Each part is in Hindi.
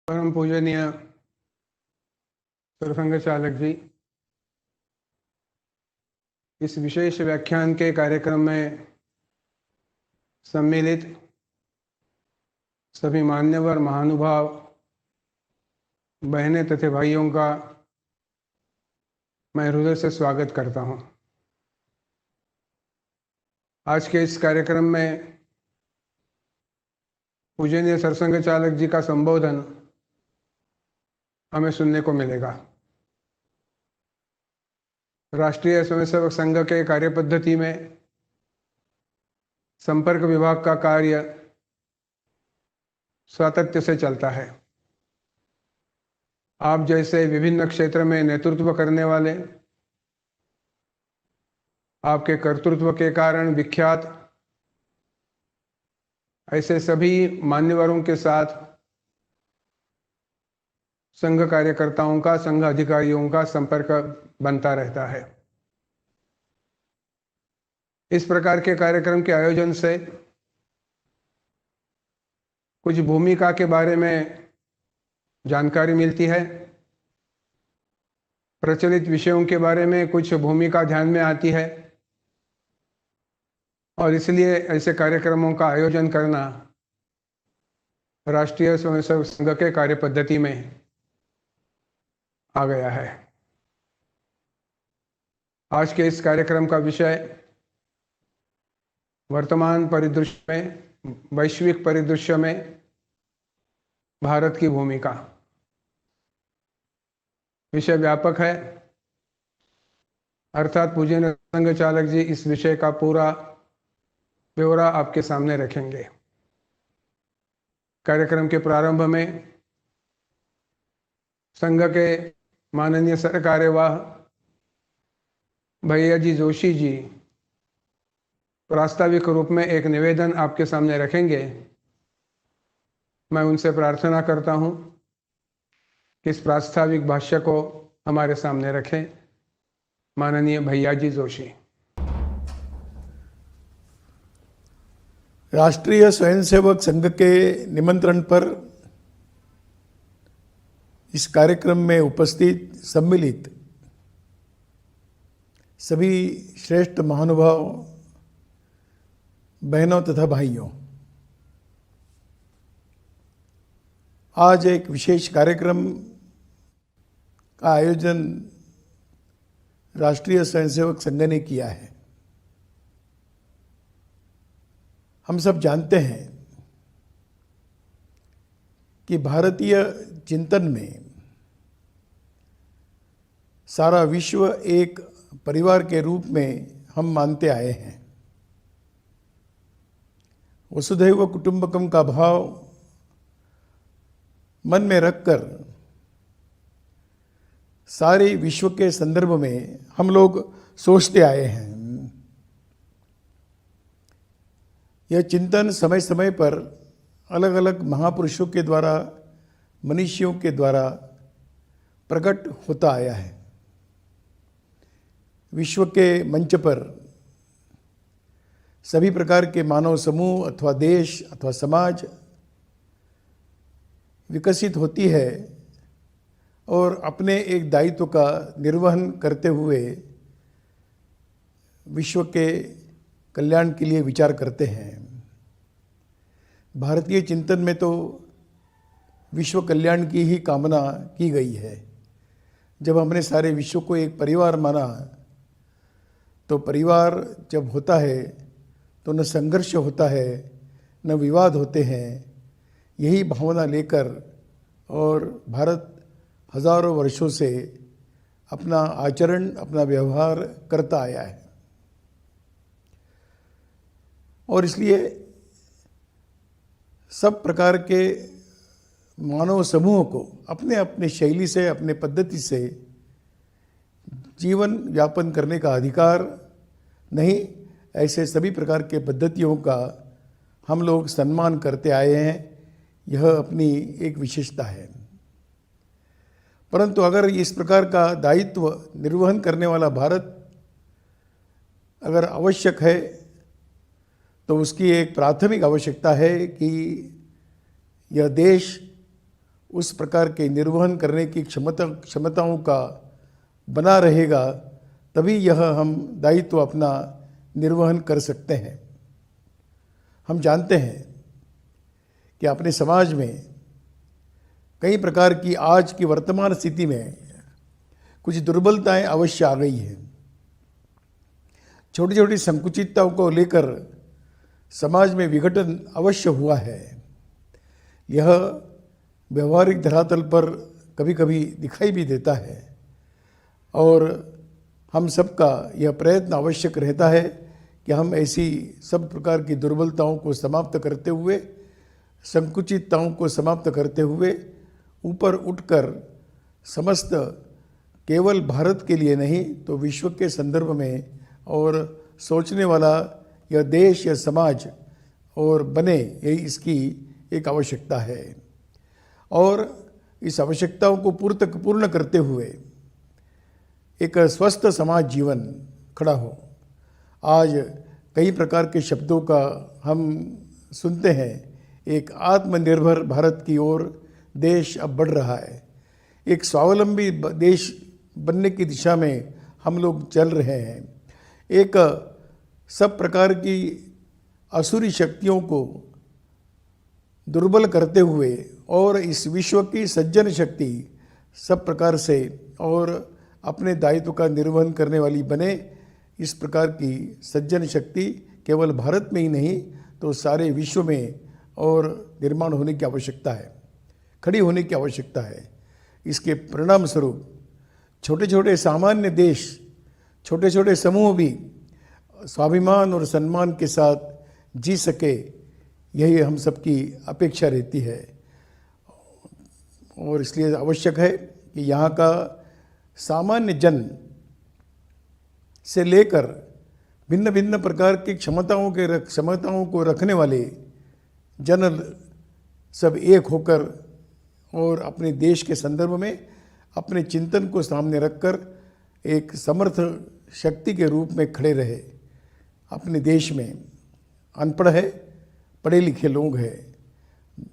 परम पूजनीय सरसंघ चालक जी, इस विशेष व्याख्यान के कार्यक्रम में सम्मिलित सभी मान्यवर महानुभाव बहनें तथा भाइयों का मैं हृदय से स्वागत करता हूं। आज के इस कार्यक्रम में पूजनीय सरसंघ चालक जी का संबोधन हमें सुनने को मिलेगा। राष्ट्रीय स्वयंसेवक संघ के कार्यपद्धति में संपर्क विभाग का कार्य सातत्य से चलता है। आप जैसे विभिन्न क्षेत्र में नेतृत्व करने वाले, आपके कर्तृत्व के कारण विख्यात ऐसे सभी मान्यवरों के साथ संघ कार्यकर्ताओं का, संघ अधिकारियों का संपर्क बनता रहता है। इस प्रकार के कार्यक्रम के आयोजन से कुछ भूमिका के बारे में जानकारी मिलती है, प्रचलित विषयों के बारे में कुछ भूमिका ध्यान में आती है और इसलिए ऐसे कार्यक्रमों का आयोजन करना राष्ट्रीय स्वयंसेवक संघ के कार्यपद्धति में आ गया है। आज के इस कार्यक्रम का विषय वर्तमान परिदृश्य में, वैश्विक परिदृश्य में भारत की भूमिका। विषय व्यापक है, अर्थात पूजनीय संघ चालक जी इस विषय का पूरा ब्यौरा आपके सामने रखेंगे। कार्यक्रम के प्रारंभ में संघ के माननीय सरकार्यवाह भैया जी जोशी जी प्रास्ताविक रूप में एक निवेदन आपके सामने रखेंगे। मैं उनसे प्रार्थना करता हूं कि इस प्रास्ताविक भाष्य को हमारे सामने रखें। माननीय भैया जी जोशी। राष्ट्रीय स्वयंसेवक संघ के निमंत्रण पर इस कार्यक्रम में उपस्थित सम्मिलित सभी श्रेष्ठ महानुभाव बहनों तथा भाइयों, आज एक विशेष कार्यक्रम का आयोजन राष्ट्रीय स्वयंसेवक संघ ने किया है। हम सब जानते हैं कि भारतीय चिंतन में सारा विश्व एक परिवार के रूप में हम मानते आए हैं। वसुधैव कुटुंबकम का भाव मन में रखकर सारे विश्व के संदर्भ में हम लोग सोचते आए हैं। यह चिंतन समय समय पर अलग अलग महापुरुषों के द्वारा, मनीषियों के द्वारा प्रकट होता आया है। विश्व के मंच पर सभी प्रकार के मानव समूह अथवा देश अथवा समाज विकसित होती है और अपने एक दायित्व का निर्वहन करते हुए विश्व के कल्याण के लिए विचार करते हैं। भारतीय चिंतन में तो विश्व कल्याण की ही कामना की गई है। जब हमने सारे विश्व को एक परिवार माना, तो परिवार जब होता है तो न संघर्ष होता है, न विवाद होते हैं। यही भावना लेकर और भारत हजारों वर्षों से अपना आचरण, अपना व्यवहार करता आया है। और इसलिए सब प्रकार के मानव समूह को अपने अपने शैली से, अपने पद्धति से जीवन यापन करने का अधिकार नहीं, ऐसे सभी प्रकार के पद्धतियों का हम लोग सम्मान करते आए हैं। यह अपनी एक विशेषता है। परंतु अगर इस प्रकार का दायित्व निर्वहन करने वाला भारत अगर आवश्यक है, तो उसकी एक प्राथमिक आवश्यकता है कि यह देश उस प्रकार के निर्वहन करने की क्षमताओं का बना रहेगा, तभी यह हम दायित्व अपना निर्वहन कर सकते हैं। हम जानते हैं कि अपने समाज में कई प्रकार की आज की वर्तमान स्थिति में कुछ दुर्बलताएं अवश्य आ गई हैं। छोटी छोटी संकुचितताओं को लेकर समाज में विघटन अवश्य हुआ है। यह व्यवहारिक धरातल पर कभी कभी दिखाई भी देता है और हम सबका यह प्रयत्न आवश्यक रहता है कि हम ऐसी सब प्रकार की दुर्बलताओं को समाप्त करते हुए, संकुचितताओं को समाप्त करते हुए ऊपर उठकर समस्त केवल भारत के लिए नहीं तो विश्व के संदर्भ में और सोचने वाला यह देश या समाज और बने, यही इसकी एक आवश्यकता है। और इस आवश्यकताओं को पूर्ण करते हुए एक स्वस्थ समाज जीवन खड़ा हो। आज कई प्रकार के शब्दों का हम सुनते हैं। एक आत्मनिर्भर भारत की ओर देश अब बढ़ रहा है। एक स्वावलंबी देश बनने की दिशा में हम लोग चल रहे हैं। एक सब प्रकार की असुरी शक्तियों को दुर्बल करते हुए और इस विश्व की सज्जन शक्ति सब प्रकार से और अपने दायित्व का निर्वहन करने वाली बने। इस प्रकार की सज्जन शक्ति केवल भारत में ही नहीं तो सारे विश्व में और निर्माण होने की आवश्यकता है, खड़ी होने की आवश्यकता है। इसके परिणाम स्वरूप छोटे छोटे सामान्य देश, छोटे छोटे समूह भी स्वाभिमान और सम्मान के साथ जी सके, यही हम सबकी अपेक्षा रहती है। और इसलिए आवश्यक है कि यहाँ का सामान्य जन से लेकर भिन्न भिन्न प्रकार की क्षमताओं को रखने वाले जन सब एक होकर और अपने देश के संदर्भ में अपने चिंतन को सामने रखकर एक समर्थ शक्ति के रूप में खड़े रहे। अपने देश में अनपढ़ है, पढ़े लिखे लोग हैं,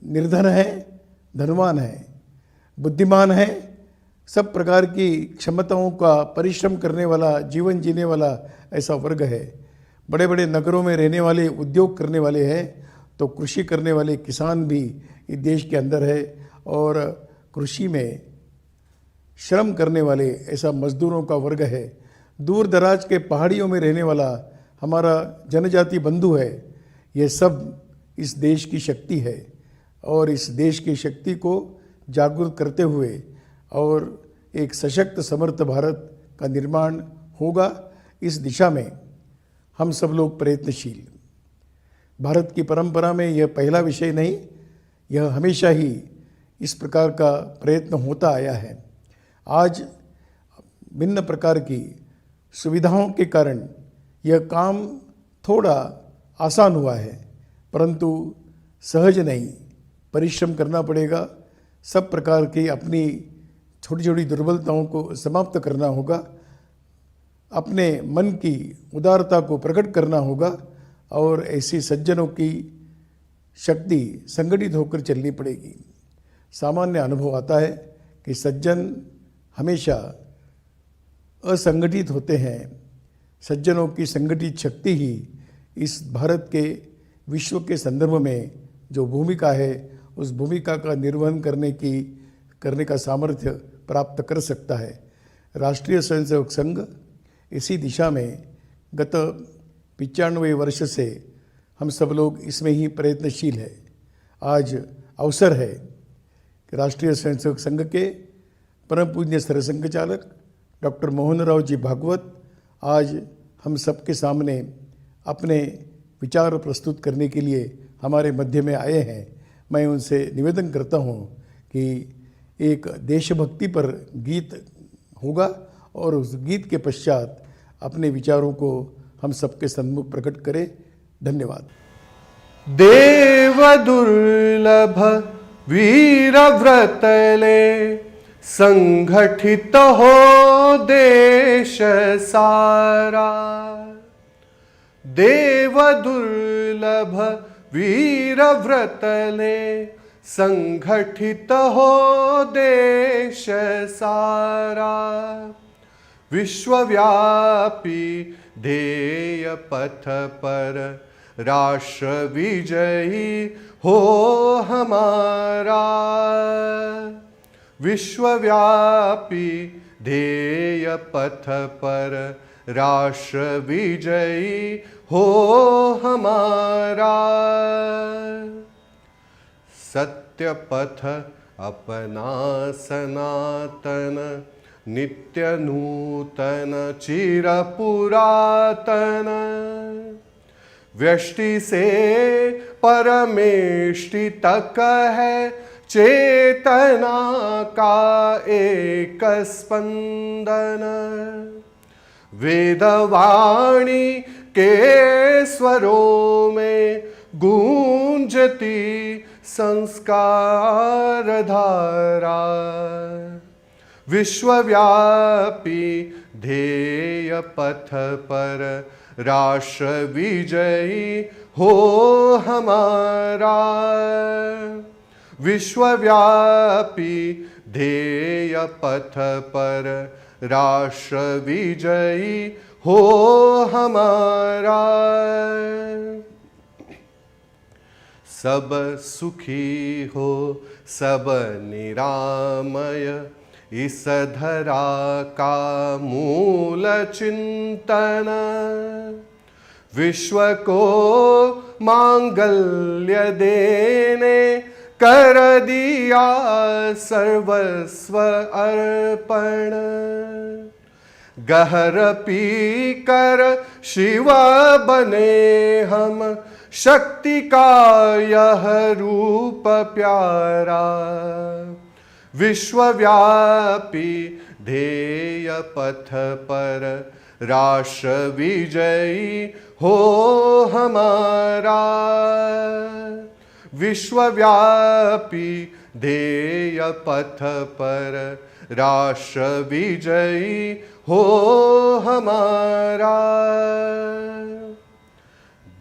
निर्धन है, धनवान है, बुद्धिमान है, सब प्रकार की क्षमताओं का परिश्रम करने वाला, जीवन जीने वाला ऐसा वर्ग है। बड़े बड़े नगरों में रहने वाले, उद्योग करने वाले हैं, तो कृषि करने वाले किसान भी इस देश के अंदर है और कृषि में श्रम करने वाले ऐसा मजदूरों का वर्ग है। दूर दराज के पहाड़ियों में रहने वाला हमारा जनजाति बंधु है। ये सब इस देश की शक्ति है और इस देश की शक्ति को जागरूक करते हुए और एक सशक्त समर्थ भारत का निर्माण होगा। इस दिशा में हम सब लोग प्रयत्नशील। भारत की परंपरा में यह पहला विषय नहीं, यह हमेशा ही इस प्रकार का प्रयत्न होता आया है। आज भिन्न प्रकार की सुविधाओं के कारण यह काम थोड़ा आसान हुआ है, परंतु सहज नहीं, परिश्रम करना पड़ेगा। सब प्रकार की अपनी छोटी छोटी दुर्बलताओं को समाप्त करना होगा, अपने मन की उदारता को प्रकट करना होगा और ऐसी सज्जनों की शक्ति संगठित होकर चलनी पड़ेगी। सामान्य अनुभव आता है कि सज्जन हमेशा असंगठित होते हैं। सज्जनों की संगठित शक्ति ही इस भारत के विश्व के संदर्भ में जो भूमिका है, उस भूमिका का निर्वहन करने का सामर्थ्य प्राप्त कर सकता है। राष्ट्रीय स्वयंसेवक संघ इसी दिशा में गत 95 वर्ष से हम सब लोग इसमें ही प्रयत्नशील है। आज अवसर है कि राष्ट्रीय स्वयंसेवक संघ के परम पूज्य सरसंघ चालक डॉक्टर मोहनराव जी भागवत आज हम सबके सामने अपने विचार प्रस्तुत करने के लिए हमारे मध्य में आए हैं। मैं उनसे निवेदन करता हूं कि एक देशभक्ति पर गीत होगा और उस गीत के पश्चात अपने विचारों को हम सबके सम्मुख प्रकट करें। धन्यवाद। देव दुर्लभ वीर व्रतले संगठित हो देश सारा। देव दुर्लभ वीर व्रतले संगठित हो देश सारा, विश्वव्यापी ध्येय पथ पर राष्ट्र विजयी हो हमारा। विश्वव्यापी ध्येय पथ पर राष्ट्र विजयी हो हमारा। सत्य पथ अपना सनातन, नित्य नूतन चिर पुरातन, व्यष्टि से परमेष्टि तक है चेतना का एक स्पंदन। वेदवाणी के स्वरों में गूंजती संस्कार धारा, विश्वव्यापी ध्येय पथ पर राष्ट्र विजयी हो हमारा। विश्वव्यापी ध्येय पथ पर राष्ट्र विजयी हो हमारा। सब सुखी हो सब निरामय, इस धरा का मूल चिंतन। विश्व को मांगल्य देने कर दिया सर्वस्व अर्पण। गहर पी कर शिव बने हम, शक्ति का यह रूप प्यारा। विश्वव्यापी ध्येय पथ पर राष्ट्र विजयी हो हमारा। विश्वव्यापी ध्येय पथ पर राष्ट्र विजयी हो हमारा।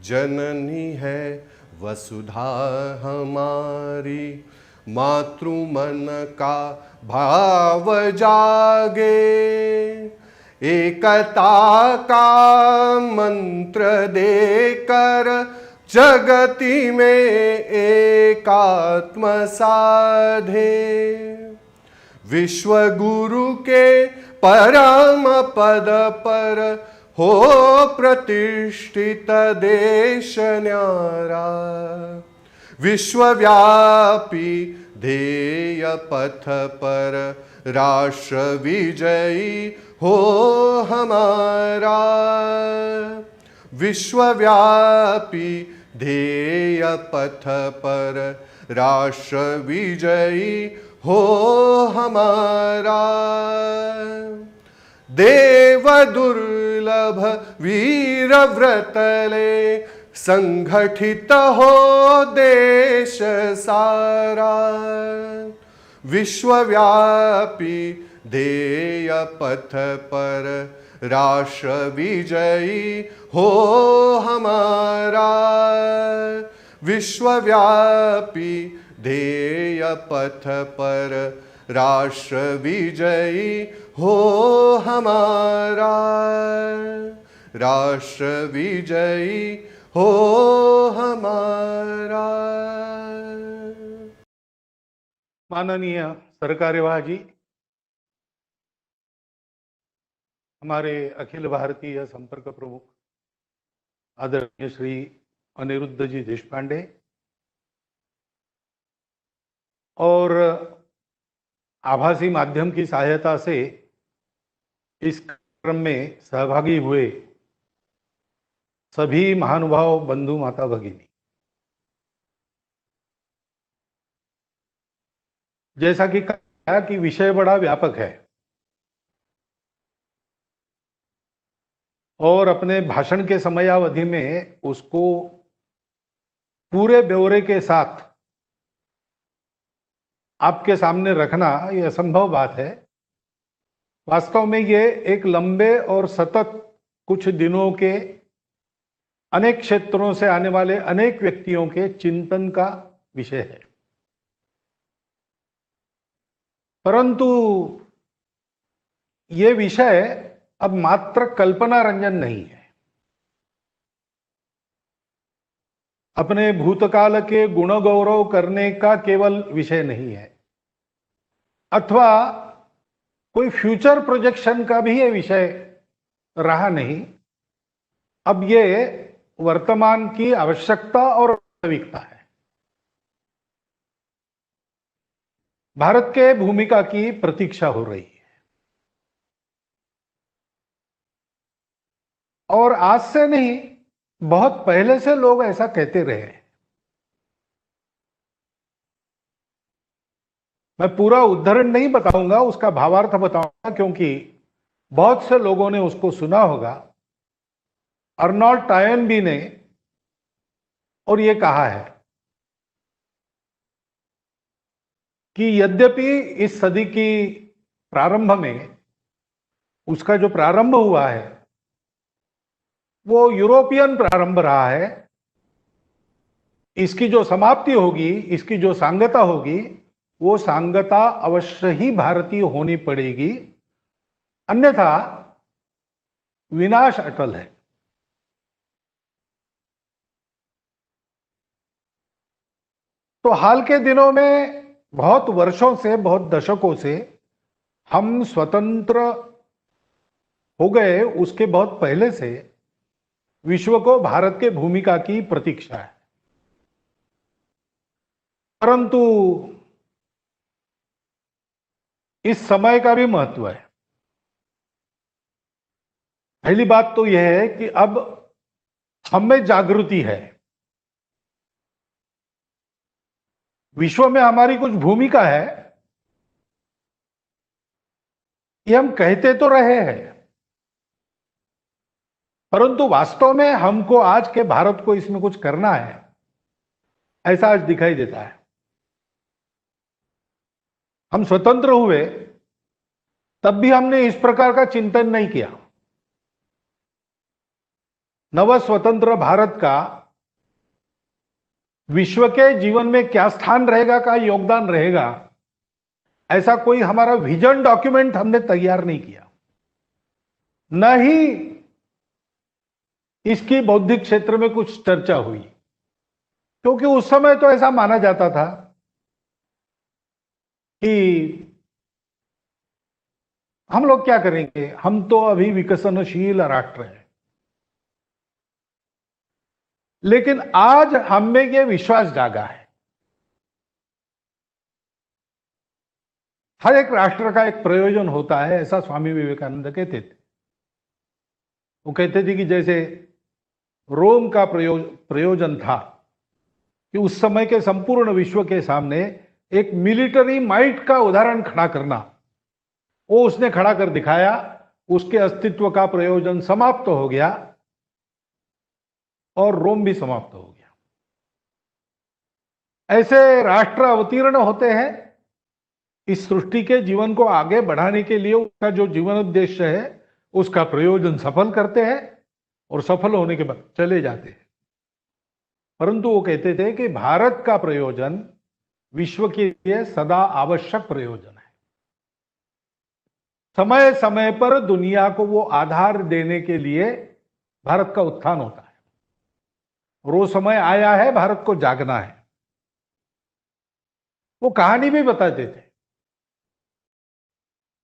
जननी है वसुधा हमारी, मातृ मन का भाव जागे। एकता का मंत्र देकर जगति में एकात्म साधे। विश्व गुरु के परम पद पर हो प्रतिष्ठित देश न्यारा। विश्वव्यापी ध्येय पथ पर राष्ट्र विजयी हो हमारा। विश्वव्यापी ध्येय पथ पर राष्ट्र विजयी हो हमारा। देव दुर्लभ वीर व्रतले, संगठित हो देश सारा। विश्वव्यापी ध्येय पथ पर राष्ट्र विजयी हो हमारा। विश्वव्यापी ध्येय पथ पर राष्ट्र विजयी हो हमारा। राष्ट्र विजयी हो हमारा। माननीय सरकार्यवाह जी, हमारे अखिल भारतीय संपर्क प्रमुख आदरणीय श्री अनिरुद्ध जी देशपांडे और आभासी माध्यम की सहायता से इस कार्यक्रम में सहभागी हुए सभी महानुभाव बंधु माता भगिनी, जैसा कि कहा कि विषय बड़ा व्यापक है और अपने भाषण के समयावधि में उसको पूरे ब्यौरे के साथ आपके सामने रखना ये असंभव बात है। वास्तव में ये एक लंबे और सतत कुछ दिनों के अनेक क्षेत्रों से आने वाले अनेक व्यक्तियों के चिंतन का विषय है। परंतु ये विषय अब मात्र कल्पना रंजन नहीं है। अपने भूतकाल के गुण गौरव करने का केवल विषय नहीं है, अथवा कोई फ्यूचर प्रोजेक्शन का भी ये विषय रहा नहीं। अब ये वर्तमान की आवश्यकता और वास्तविकता है। भारत के भूमिका की प्रतीक्षा हो रही है, और आज से नहीं, बहुत पहले से लोग ऐसा कहते रहे। मैं पूरा उद्धरण नहीं बताऊंगा, उसका भावार्थ बताऊंगा, क्योंकि बहुत से लोगों ने उसको सुना होगा। अर्नोल्ड टॉयनबी ने और ये कहा है कि यद्यपि इस सदी की प्रारंभ में उसका जो प्रारंभ हुआ है वो यूरोपियन प्रारंभ रहा है, इसकी जो समाप्ति होगी, इसकी जो सांगता होगी, वो सांगता अवश्य ही भारतीय होनी पड़ेगी, अन्यथा विनाश अटल है। तो हाल के दिनों में, बहुत वर्षों से, बहुत दशकों से हम स्वतंत्र हो गए, उसके बहुत पहले से विश्व को भारत के भूमिका की प्रतीक्षा है। परंतु इस समय का भी महत्व है। पहली बात तो यह है कि अब हम में जागृति है। विश्व में हमारी कुछ भूमिका है, ये हम कहते तो रहे हैं, परंतु वास्तव में हमको आज के भारत को इसमें कुछ करना है, ऐसा आज दिखाई देता है। हम स्वतंत्र हुए तब भी हमने इस प्रकार का चिंतन नहीं किया। नव स्वतंत्र भारत का विश्व के जीवन में क्या स्थान रहेगा, का योगदान रहेगा, ऐसा कोई हमारा विजन डॉक्यूमेंट हमने तैयार नहीं किया। न ही इसकी बौद्धिक क्षेत्र में कुछ चर्चा हुई, क्योंकि उस समय तो ऐसा माना जाता था कि हम लोग क्या करेंगे, हम तो अभी विकसनशील राष्ट्र हैं। लेकिन आज हम में यह विश्वास जागा है। हर एक राष्ट्र का एक प्रयोजन होता है, ऐसा स्वामी विवेकानंद कहते थे। वो कहते थे कि जैसे रोम का प्रयोजन था कि उस समय के संपूर्ण विश्व के सामने एक मिलिट्री माइट का उदाहरण खड़ा करना, वो उसने खड़ा कर दिखाया, उसके अस्तित्व का प्रयोजन समाप्त हो गया और रोम भी समाप्त हो गया। ऐसे राष्ट्र अवतीर्ण होते हैं इस सृष्टि के जीवन को आगे बढ़ाने के लिए, उसका जो जीवन उद्देश्य है उसका प्रयोजन सफल करते हैं और सफल होने के बाद चले जाते हैं। परंतु वो कहते थे कि भारत का प्रयोजन विश्व के लिए सदा आवश्यक प्रयोजन है। समय समय पर दुनिया को वो आधार देने के लिए भारत का उत्थान होता है, और वो समय आया है, भारत को जागना है। वो कहानी भी बताते थे।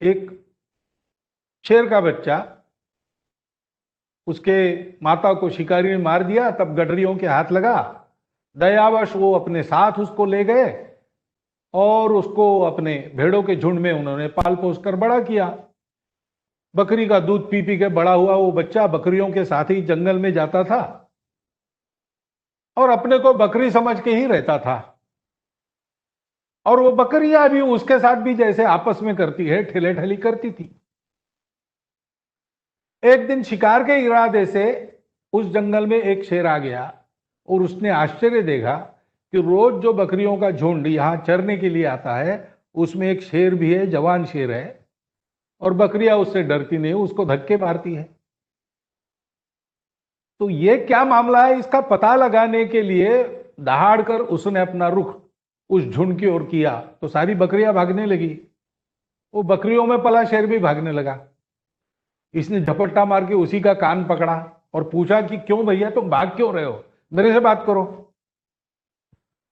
एक शेर का बच्चा, उसके माता को शिकारी ने मार दिया, तब गडरियों के हाथ लगा। दयावश वो अपने साथ उसको ले गए और उसको अपने भेड़ों के झुंड में उन्होंने पाल पोस कर बड़ा किया। बकरी का दूध पी पी के बड़ा हुआ वो बच्चा बकरियों के साथ ही जंगल में जाता था और अपने को बकरी समझ के ही रहता था। और वो बकरियां भी उसके साथ भी जैसे आपस में करती है, ठेले ठेली करती थी। एक दिन शिकार के इरादे से उस जंगल में एक शेर आ गया और उसने आश्चर्य देखा कि रोज जो बकरियों का झुंड यहां चरने के लिए आता है उसमें एक शेर भी है, जवान शेर है, और बकरियां उससे डरती नहीं, उसको धक्के मारती है। तो ये क्या मामला है, इसका पता लगाने के लिए दहाड़ कर उसने अपना रुख उस झुंड की ओर किया तो सारी बकरियां भागने लगी। वो बकरियों में पला शेर भी भागने लगा। इसने झपट्टा मार के उसी का कान पकड़ा और पूछा कि क्यों भैया तुम भाग क्यों रहे हो, मेरे से बात करो।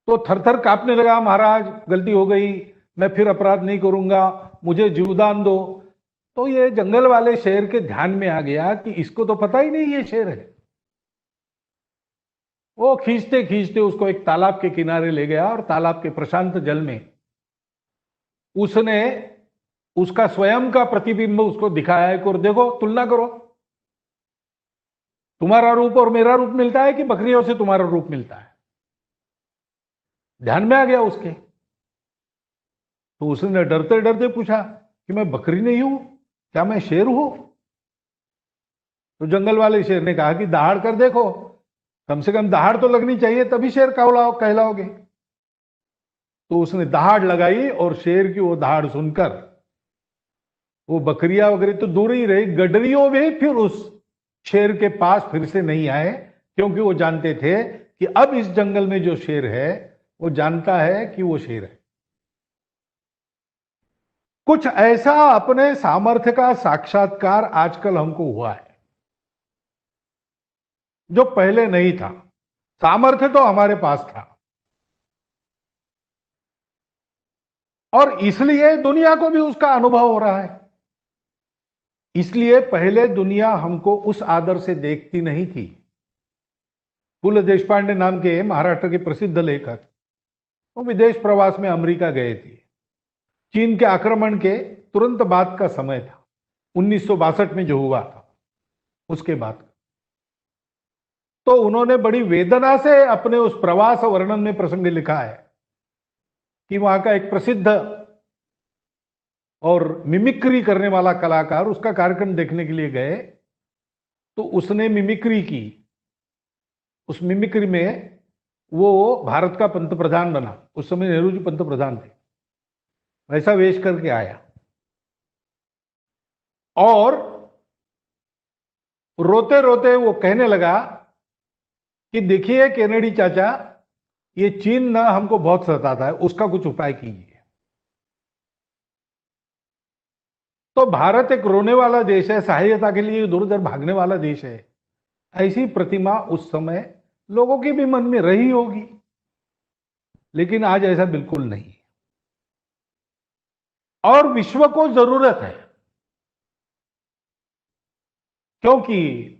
तो थर थर कांपने लगा, महाराज गलती हो गई, मैं फिर अपराध नहीं करूंगा, मुझे जीवदान दो। तो ये जंगल वाले शेर के ध्यान में आ गया कि इसको तो पता ही नहीं ये शेर है। वो खींचते खींचते उसको एक तालाब के किनारे ले गया और तालाब के प्रशांत जल में उसने उसका स्वयं का प्रतिबिंब उसको दिखाया है और देखो तुलना करो, तुम्हारा रूप और मेरा रूप मिलता है कि बकरियों से तुम्हारा रूप मिलता है। ध्यान में आ गया उसके। तो उसने डरते डरते पूछा कि मैं बकरी नहीं हूं, क्या मैं शेर हूं? तो जंगल वाले शेर ने कहा कि दहाड़ कर देखो, कम से कम दहाड़ तो लगनी चाहिए, तभी शेर कहलाओगे। तो उसने दहाड़ लगाई और शेर की वो दहाड़ सुनकर वो बकरियां वगैरह तो दूर ही रही, गडरियों में फिर उस शेर के पास फिर से नहीं आए, क्योंकि वो जानते थे कि अब इस जंगल में जो शेर है वो जानता है कि वो शेर है। कुछ ऐसा अपने सामर्थ्य का साक्षात्कार आजकल हमको हुआ है जो पहले नहीं था। सामर्थ्य तो हमारे पास था और इसलिए दुनिया को भी उसका अनुभव हो रहा है। इसलिए पहले दुनिया हमको उस आदर से देखती नहीं थी। पुल देशपांडे नाम के महाराष्ट्र के प्रसिद्ध लेखक वो विदेश प्रवास में अमेरिका गए थे। चीन के आक्रमण के तुरंत बाद का समय था, 1962 में जो हुआ था उसके बाद। तो उन्होंने बड़ी वेदना से अपने उस प्रवास वर्णन में प्रसंग लिखा है कि वहां का एक प्रसिद्ध और मिमिक्री करने वाला कलाकार उसका कार्यक्रम देखने के लिए गए, तो उसने मिमिक्री की। उस मिमिक्री में वो भारत का पंतप्रधान बना, उस समय नेहरू जी पंतप्रधान थे, वैसा वेश करके आया और रोते रोते वो कहने लगा कि देखिए केनेडी चाचा, ये चीन ना हमको बहुत सताता है, उसका कुछ उपाय कीजिए। तो भारत एक रोने वाला देश है, सहायता के लिए इधर उधर भागने वाला देश है। ऐसी प्रतिमा उस समय लोगों के भी मन में रही होगी, लेकिन आज ऐसा बिल्कुल नहीं। और विश्व को जरूरत है, क्योंकि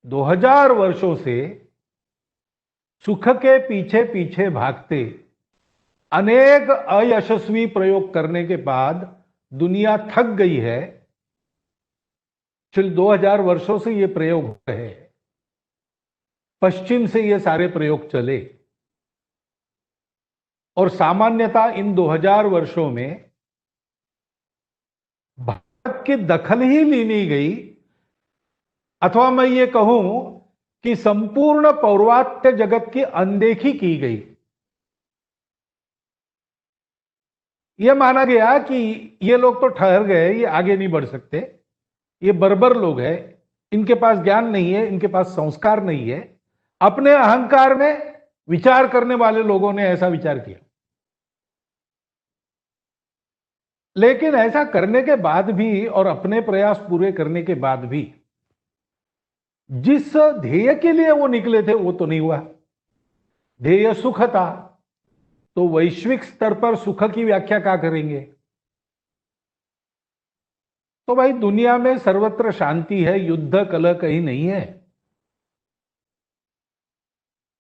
2000 वर्षों से सुख के पीछे पीछे भागते अनेक अयशस्वी प्रयोग करने के बाद दुनिया थक गई है। पिछले 2000 वर्षों से ये प्रयोग हो रहे हैं, पश्चिम से ये सारे प्रयोग चले और सामान्यतः इन 2000 वर्षों में भारत की दखल ही ली नहीं गई, अथवा मैं ये कहूं कि संपूर्ण पौर्वात्य जगत की अनदेखी की गई। यह माना गया कि ये लोग तो ठहर गए, ये आगे नहीं बढ़ सकते, ये बर्बर लोग हैं, इनके पास ज्ञान नहीं है, इनके पास संस्कार नहीं है। अपने अहंकार में विचार करने वाले लोगों ने ऐसा विचार किया। लेकिन ऐसा करने के बाद भी और अपने प्रयास पूरे करने के बाद भी जिस ध्येय के लिए वो निकले थे वो तो नहीं हुआ। ध्येय सुख था, तो वैश्विक स्तर पर सुख की व्याख्या क्या करेंगे? तो भाई दुनिया में सर्वत्र शांति है, युद्ध कलह कहीं नहीं है।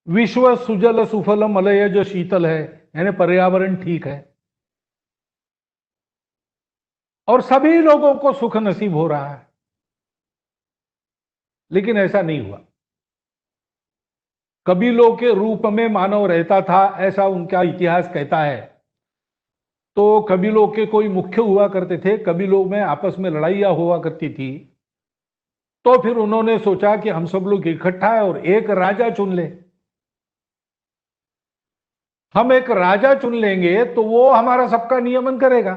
विश्व सुजल सुफल मलय जो शीतल है, यानी पर्यावरण ठीक है और सभी लोगों को सुख नसीब हो रहा है। लेकिन ऐसा नहीं हुआ। कबीलों के रूप में मानव रहता था, ऐसा उनका इतिहास कहता है। तो कबीलों के कोई मुख्य हुआ करते थे, कबीलों में आपस में लड़ाइयां हुआ करती थी। तो फिर उन्होंने सोचा कि हम सब लोग इकट्ठा है और एक राजा चुन ले। हम एक राजा चुन लेंगे तो वो हमारा सबका नियमन करेगा।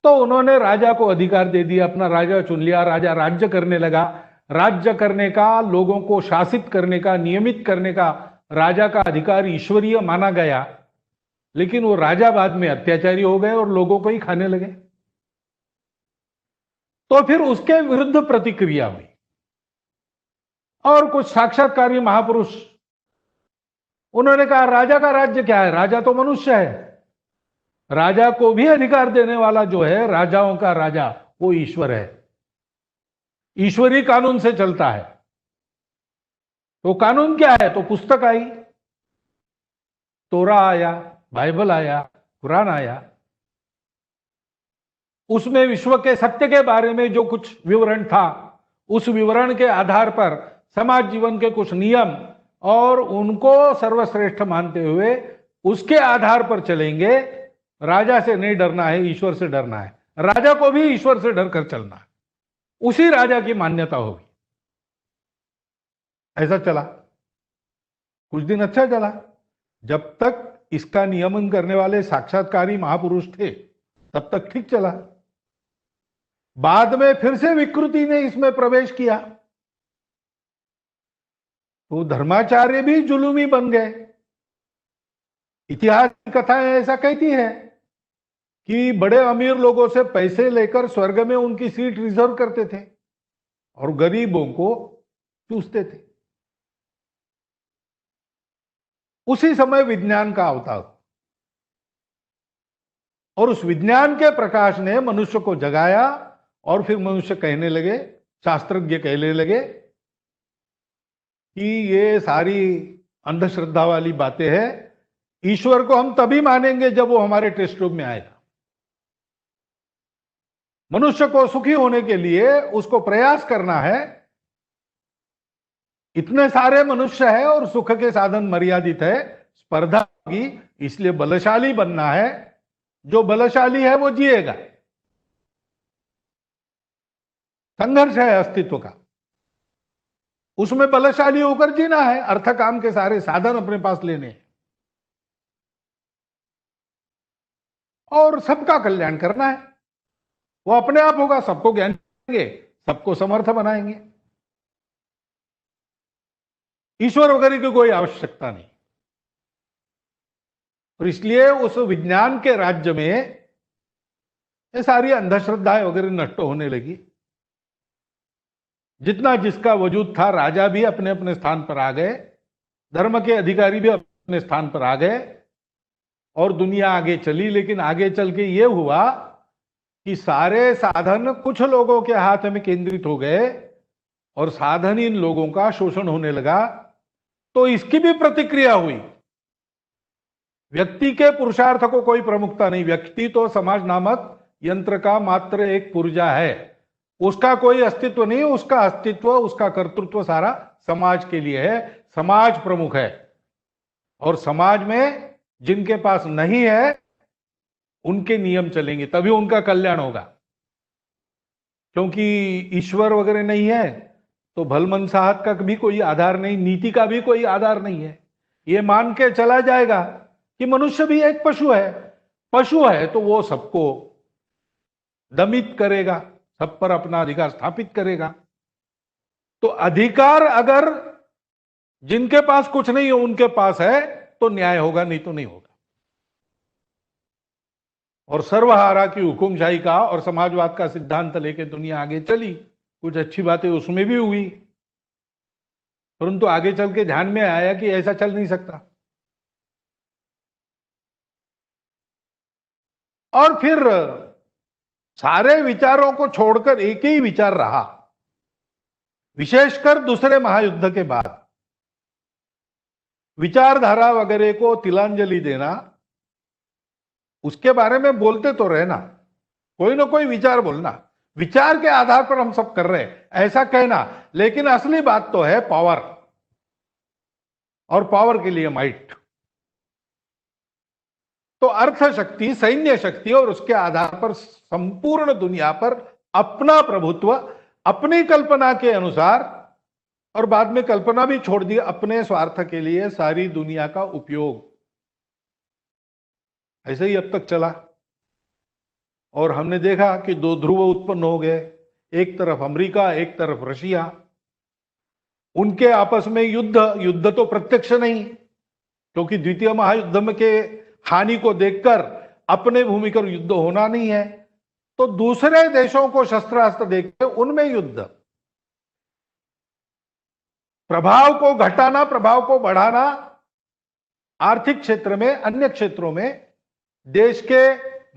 तो उन्होंने राजा को अधिकार दे दिया, अपना राजा चुन लिया, राजा राज्य करने लगा। राज्य करने का, लोगों को शासित करने का, नियमित करने का राजा का अधिकार ईश्वरीय माना गया। लेकिन वो राजा बाद में अत्याचारी हो गए और लोगों को ही खाने लगे। तो फिर उसके विरुद्ध प्रतिक्रिया हुई और कुछ साक्षात्कारी महापुरुष, उन्होंने कहा राजा का राज्य क्या है, राजा तो मनुष्य है, राजा को भी अधिकार देने वाला जो है, राजाओं का राजा, वो ईश्वर है, ईश्वरी कानून से चलता है। तो कानून क्या है? तो पुस्तक आई, तोरा आया, बाइबल आया, कुरान आया, उसमें विश्व के सत्य के बारे में जो कुछ विवरण था, उस विवरण के आधार पर समाज जीवन के कुछ नियम और उनको सर्वश्रेष्ठ मानते हुए उसके आधार पर चलेंगे। राजा से नहीं डरना है, ईश्वर से डरना है, राजा को भी ईश्वर से डर कर चलना है, उसी राजा की मान्यता होगी। ऐसा चला, कुछ दिन अच्छा चला, जब तक इसका नियमन करने वाले साक्षात्कारी महापुरुष थे तब तक ठीक चला। बाद में फिर से विकृति ने इसमें प्रवेश किया तो धर्माचार्य भी जुलूमी बन गए। इतिहास की कथाएं ऐसा कहती है कि बड़े अमीर लोगों से पैसे लेकर स्वर्ग में उनकी सीट रिजर्व करते थे और गरीबों को चूसते थे। उसी समय विज्ञान का अवतार और उस विज्ञान के प्रकाश ने मनुष्य को जगाया और फिर मनुष्य कहने लगे, शास्त्रज्ञ कहने लगे कि ये सारी अंधश्रद्धा वाली बातें हैं, ईश्वर को हम तभी मानेंगे जब वो हमारे टेस्ट ट्यूब में आएगा। मनुष्य को सुखी होने के लिए उसको प्रयास करना है। इतने सारे मनुष्य है और सुख के साधन मर्यादित है, स्पर्धा होगी, इसलिए बलशाली बनना है। जो बलशाली है वो जिएगा। संघर्ष है अस्तित्व का, उसमें बलशाली होकर जीना है। अर्थ काम के सारे साधन अपने पास लेने हैं और सबका कल्याण करना है। वो अपने आप होगा, सबको ज्ञान देंगे, सबको समर्थ बनाएंगे। ईश्वर वगैरह की कोई आवश्यकता नहीं। और इसलिए उस विज्ञान के राज्य में ये सारी अंधश्रद्धाएं वगैरह नष्ट होने लगी। जितना जिसका वजूद था, राजा भी अपने अपने स्थान पर आ गए, धर्म के अधिकारी भी अपने स्थान पर आ गए और दुनिया आगे चली। लेकिन आगे चल के ये हुआ कि सारे साधन कुछ लोगों के हाथ में केंद्रित हो गए और साधनहीन लोगों का शोषण होने लगा। तो इसकी भी प्रतिक्रिया हुई। व्यक्ति के पुरुषार्थ को कोई प्रमुखता नहीं, व्यक्ति तो समाज नामक यंत्र का मात्र एक पुर्जा है, उसका कोई अस्तित्व नहीं। उसका अस्तित्व, उसका कर्तृत्व सारा समाज के लिए है, समाज प्रमुख है। और समाज में जिनके पास नहीं है उनके नियम चलेंगे, तभी उनका कल्याण होगा। क्योंकि ईश्वर वगैरह नहीं है तो भलमनसाहत का भी कोई आधार नहीं, नीति का भी कोई आधार नहीं है। ये मान के चला जाएगा कि मनुष्य भी एक पशु है, पशु है तो वो सबको दमित करेगा, सब पर अपना अधिकार स्थापित करेगा। तो अधिकार अगर जिनके पास कुछ नहीं है उनके पास है तो न्याय होगा, नहीं तो नहीं होगा। और सर्वहारा की हुकुमशाही का और समाजवाद का सिद्धांत लेके दुनिया आगे चली। कुछ अच्छी बातें उसमें भी हुई, परंतु आगे चल के ध्यान में आया कि ऐसा चल नहीं सकता। और फिर सारे विचारों को छोड़कर एक ही विचार रहा, विशेषकर दूसरे महायुद्ध के बाद। विचारधारा वगैरह को तिलांजलि देना, उसके बारे में बोलते तो रहना, कोई ना कोई विचार बोलना, विचार के आधार पर हम सब कर रहे हैं ऐसा कहना। लेकिन असली बात तो है पावर, और पावर के लिए माइट। तो अर्थ शक्ति, सैन्य शक्ति और उसके आधार पर संपूर्ण दुनिया पर अपना प्रभुत्व, अपनी कल्पना के अनुसार, और बाद में कल्पना भी छोड़ दी, अपने स्वार्थ के लिए सारी दुनिया का उपयोग। ऐसे ही अब तक चला। और हमने देखा कि दो ध्रुव उत्पन्न हो गए, एक तरफ अमेरिका, एक तरफ रशिया। उनके आपस में युद्ध तो प्रत्यक्ष नहीं, क्योंकि द्वितीय महायुद्ध के हानि को देखकर अपने भूमि पर युद्ध होना नहीं है, तो दूसरे देशों को शस्त्रास्त्र देकर उनमें युद्ध, प्रभाव को घटाना, प्रभाव को बढ़ाना, आर्थिक क्षेत्र में, अन्य क्षेत्रों में देश के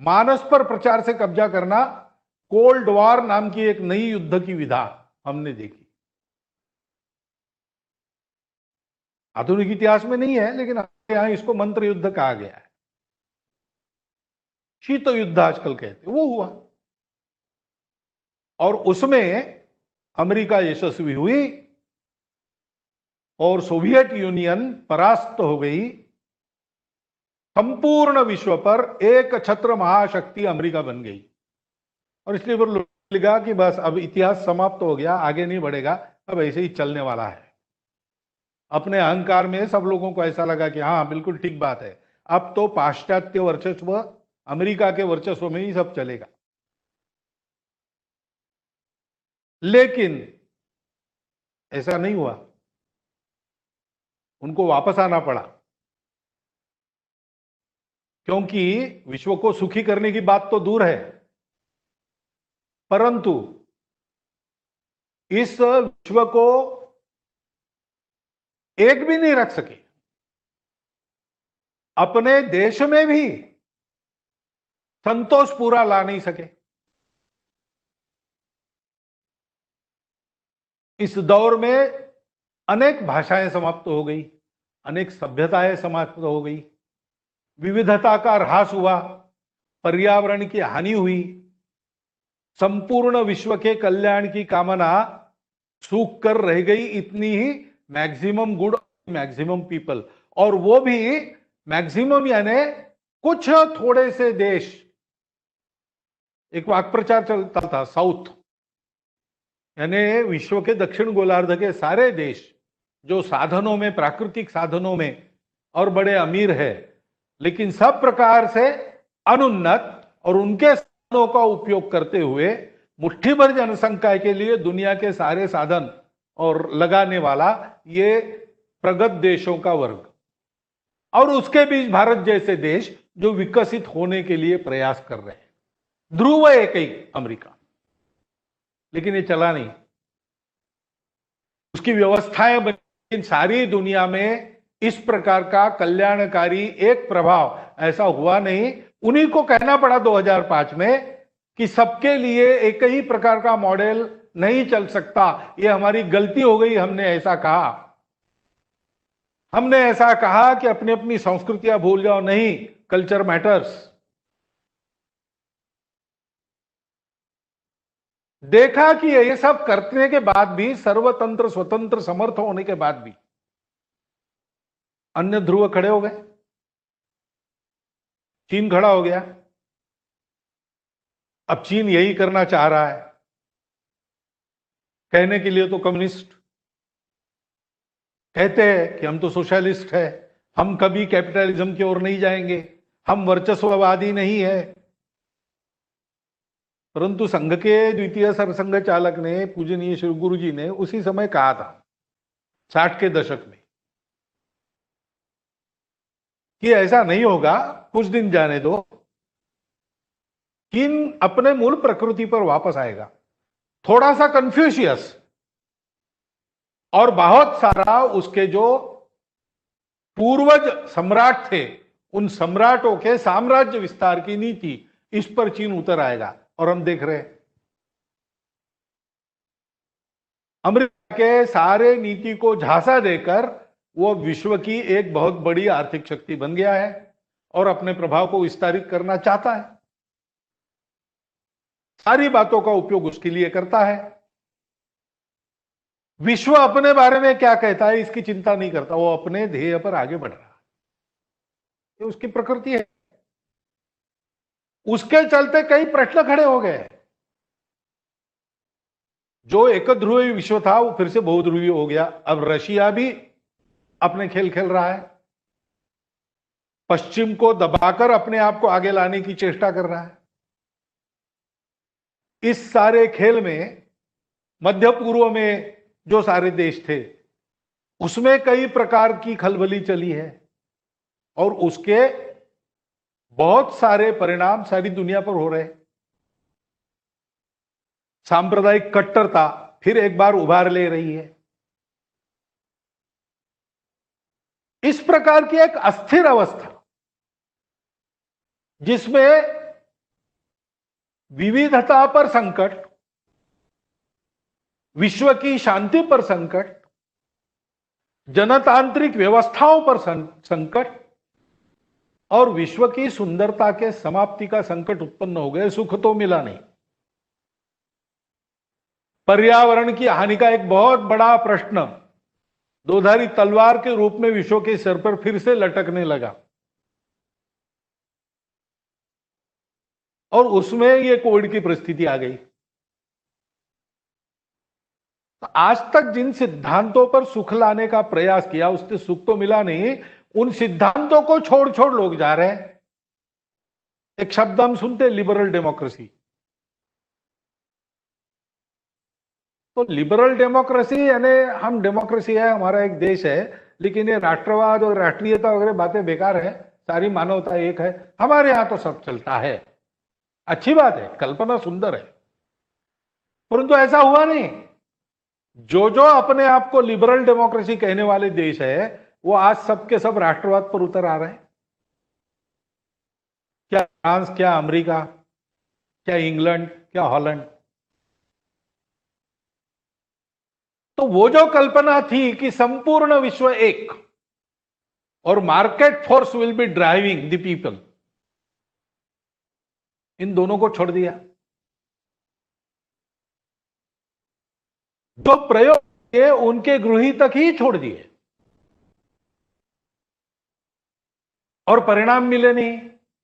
मानस पर प्रचार से कब्जा करना, कोल्ड वॉर नाम की एक नई युद्ध की विधा हमने देखी। आधुनिक इतिहास में नहीं है, लेकिन यहां इसको मंत्र युद्ध कहा गया है, शीत युद्ध आजकल कहते, वो हुआ। और उसमें अमेरिका यशस्वी हुई और सोवियत यूनियन परास्त हो गई। संपूर्ण विश्व पर एक छत्र महाशक्ति अमेरिका बन गई। और इसलिए वो लगा कि बस अब इतिहास समाप्त हो गया, आगे नहीं बढ़ेगा, अब ऐसे ही चलने वाला है। अपने अहंकार में सब लोगों को ऐसा लगा कि हाँ बिल्कुल ठीक बात है, अब तो पाश्चात्य वर्चस्व, अमेरिका के वर्चस्व में ही सब चलेगा। लेकिन ऐसा नहीं हुआ, उनको वापस आना पड़ा, क्योंकि विश्व को सुखी करने की बात तो दूर है, परंतु इस विश्व को एक भी नहीं रख सके। अपने देश में भी संतोष पूरा ला नहीं सके। इस दौर में अनेक भाषाएं समाप्त हो गई, अनेक सभ्यताएं समाप्त हो गई, विविधता का ह्रास हुआ, पर्यावरण की हानि हुई, संपूर्ण विश्व के कल्याण की कामना सूख कर रह गई। इतनी ही मैक्सिमम गुड, मैक्सिमम पीपल, और वो भी मैक्सिमम यानी कुछ थोड़े से देश। एक वाक् प्रचार चलता था, साउथ यानी विश्व के दक्षिण गोलार्ध के सारे देश जो साधनों में, प्राकृतिक साधनों में और बड़े अमीर है, लेकिन सब प्रकार से अनुन्नत, और उनके साधनों का उपयोग करते हुए मुट्ठी भर जनसंख्या के लिए दुनिया के सारे साधन और लगाने वाला ये प्रगत देशों का वर्ग। और उसके बीच भारत जैसे देश जो विकसित होने के लिए प्रयास कर रहे हैं। ध्रुव एक ही अमेरिका, लेकिन ये चला नहीं। उसकी व्यवस्थाएं बनी, लेकिन सारी दुनिया में इस प्रकार का कल्याणकारी एक प्रभाव ऐसा हुआ नहीं। उन्हीं को कहना पड़ा 2005 में कि सबके लिए एक ही प्रकार का मॉडल नहीं चल सकता, ये हमारी गलती हो गई, हमने ऐसा कहा। हमने ऐसा कहा कि अपनी अपनी संस्कृतियां भूल जाओ, नहीं, कल्चर मैटर्स। देखा कि ये सब करने के बाद भी, सर्वतंत्र स्वतंत्र समर्थ होने के बाद भी अन्य ध्रुव खड़े हो गए। चीन खड़ा हो गया। अब चीन यही करना चाह रहा है। कहने के लिए तो कम्युनिस्ट कहते हैं कि हम तो सोशलिस्ट है, हम कभी कैपिटलिज्म की ओर नहीं जाएंगे, हम वर्चस्ववादी नहीं है। परंतु संघ के द्वितीय सरसंघ चालक ने, पूजनीय श्री गुरु जी ने उसी समय कहा था, 60 के दशक में, कि ऐसा नहीं होगा, कुछ दिन जाने दो, चीन अपने मूल प्रकृति पर वापस आएगा। थोड़ा सा कन्फ्यूशियस और बहुत सारा उसके जो पूर्वज सम्राट थे, उन सम्राटों के साम्राज्य विस्तार की नीति, इस पर चीन उतर आएगा। और हम देख रहे हैं अमेरिका के सारे नीति को झांसा देकर वो विश्व की एक बहुत बड़ी आर्थिक शक्ति बन गया है और अपने प्रभाव को विस्तारित करना चाहता है। सारी बातों का उपयोग उसके लिए करता है। विश्व अपने बारे में क्या कहता है इसकी चिंता नहीं करता, वो अपने ध्येय पर आगे बढ़ रहा है। ये उसकी प्रकृति है। उसके चलते कई प्रश्न खड़े हो गए। जो एक ध्रुवीय विश्व था वो फिर से बहुध्रुवीय हो गया। अब रशिया भी अपने खेल खेल रहा है, पश्चिम को दबाकर अपने आप को आगे लाने की चेष्टा कर रहा है। इस सारे खेल में मध्य पूर्व में जो सारे देश थे उसमें कई प्रकार की खलबली चली है और उसके बहुत सारे परिणाम सारी दुनिया पर हो रहे हैं। सांप्रदायिक कट्टरता फिर एक बार उभार ले रही है। इस प्रकार की एक अस्थिर अवस्था जिसमें विविधता पर संकट, विश्व की शांति पर संकट, जनतांत्रिक व्यवस्थाओं पर संकट और विश्व की सुंदरता के समाप्ति का संकट उत्पन्न हो गए। सुख तो मिला नहीं। पर्यावरण की हानि का एक बहुत बड़ा प्रश्न दोधारी तलवार के रूप में विश्व के सिर पर फिर से लटकने लगा और उसमें यह कोविड की परिस्थिति आ गई। तो आज तक जिन सिद्धांतों पर सुख लाने का प्रयास किया उससे सुख तो मिला नहीं। उन सिद्धांतों को छोड़ छोड़ लोग जा रहे हैं। एक शब्द हम सुनते, लिबरल डेमोक्रेसी। तो लिबरल डेमोक्रेसी यानी हम डेमोक्रेसी है, हमारा एक देश है, लेकिन ये राष्ट्रवाद और राष्ट्रीयता वगैरह बातें बेकार है, सारी मानवता एक है, हमारे यहां तो सब चलता है। अच्छी बात है, कल्पना सुंदर है, परंतु ऐसा हुआ नहीं। जो जो अपने आप को लिबरल डेमोक्रेसी कहने वाले देश है वो आज सबके सब राष्ट्रवाद पर उतर आ रहे हैं। क्या फ्रांस, क्या अमेरिका, क्या इंग्लैंड, क्या हॉलैंड। तो वो जो कल्पना थी कि संपूर्ण विश्व एक और market force will be driving the people, इन दोनों को छोड़ दिया। जो प्रयोग किए उनके गृही तक ही छोड़ दिए और परिणाम मिले नहीं,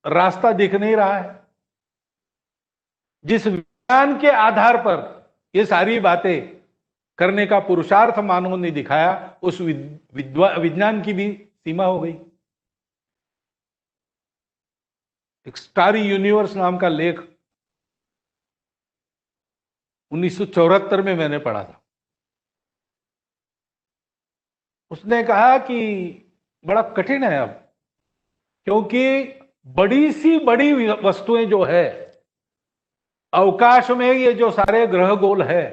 रास्ता दिख नहीं रहा है। जिस विज्ञान के आधार पर ये सारी बातें करने का पुरुषार्थ मानव ने दिखाया, उस विज्ञान की भी सीमा हो गई। एक स्टारी यूनिवर्स नाम का लेख 1974 में मैंने पढ़ा था। उसने कहा कि बड़ा कठिन है अब, क्योंकि बड़ी सी बड़ी वस्तुएं जो है अवकाश में, ये जो सारे ग्रह गोल है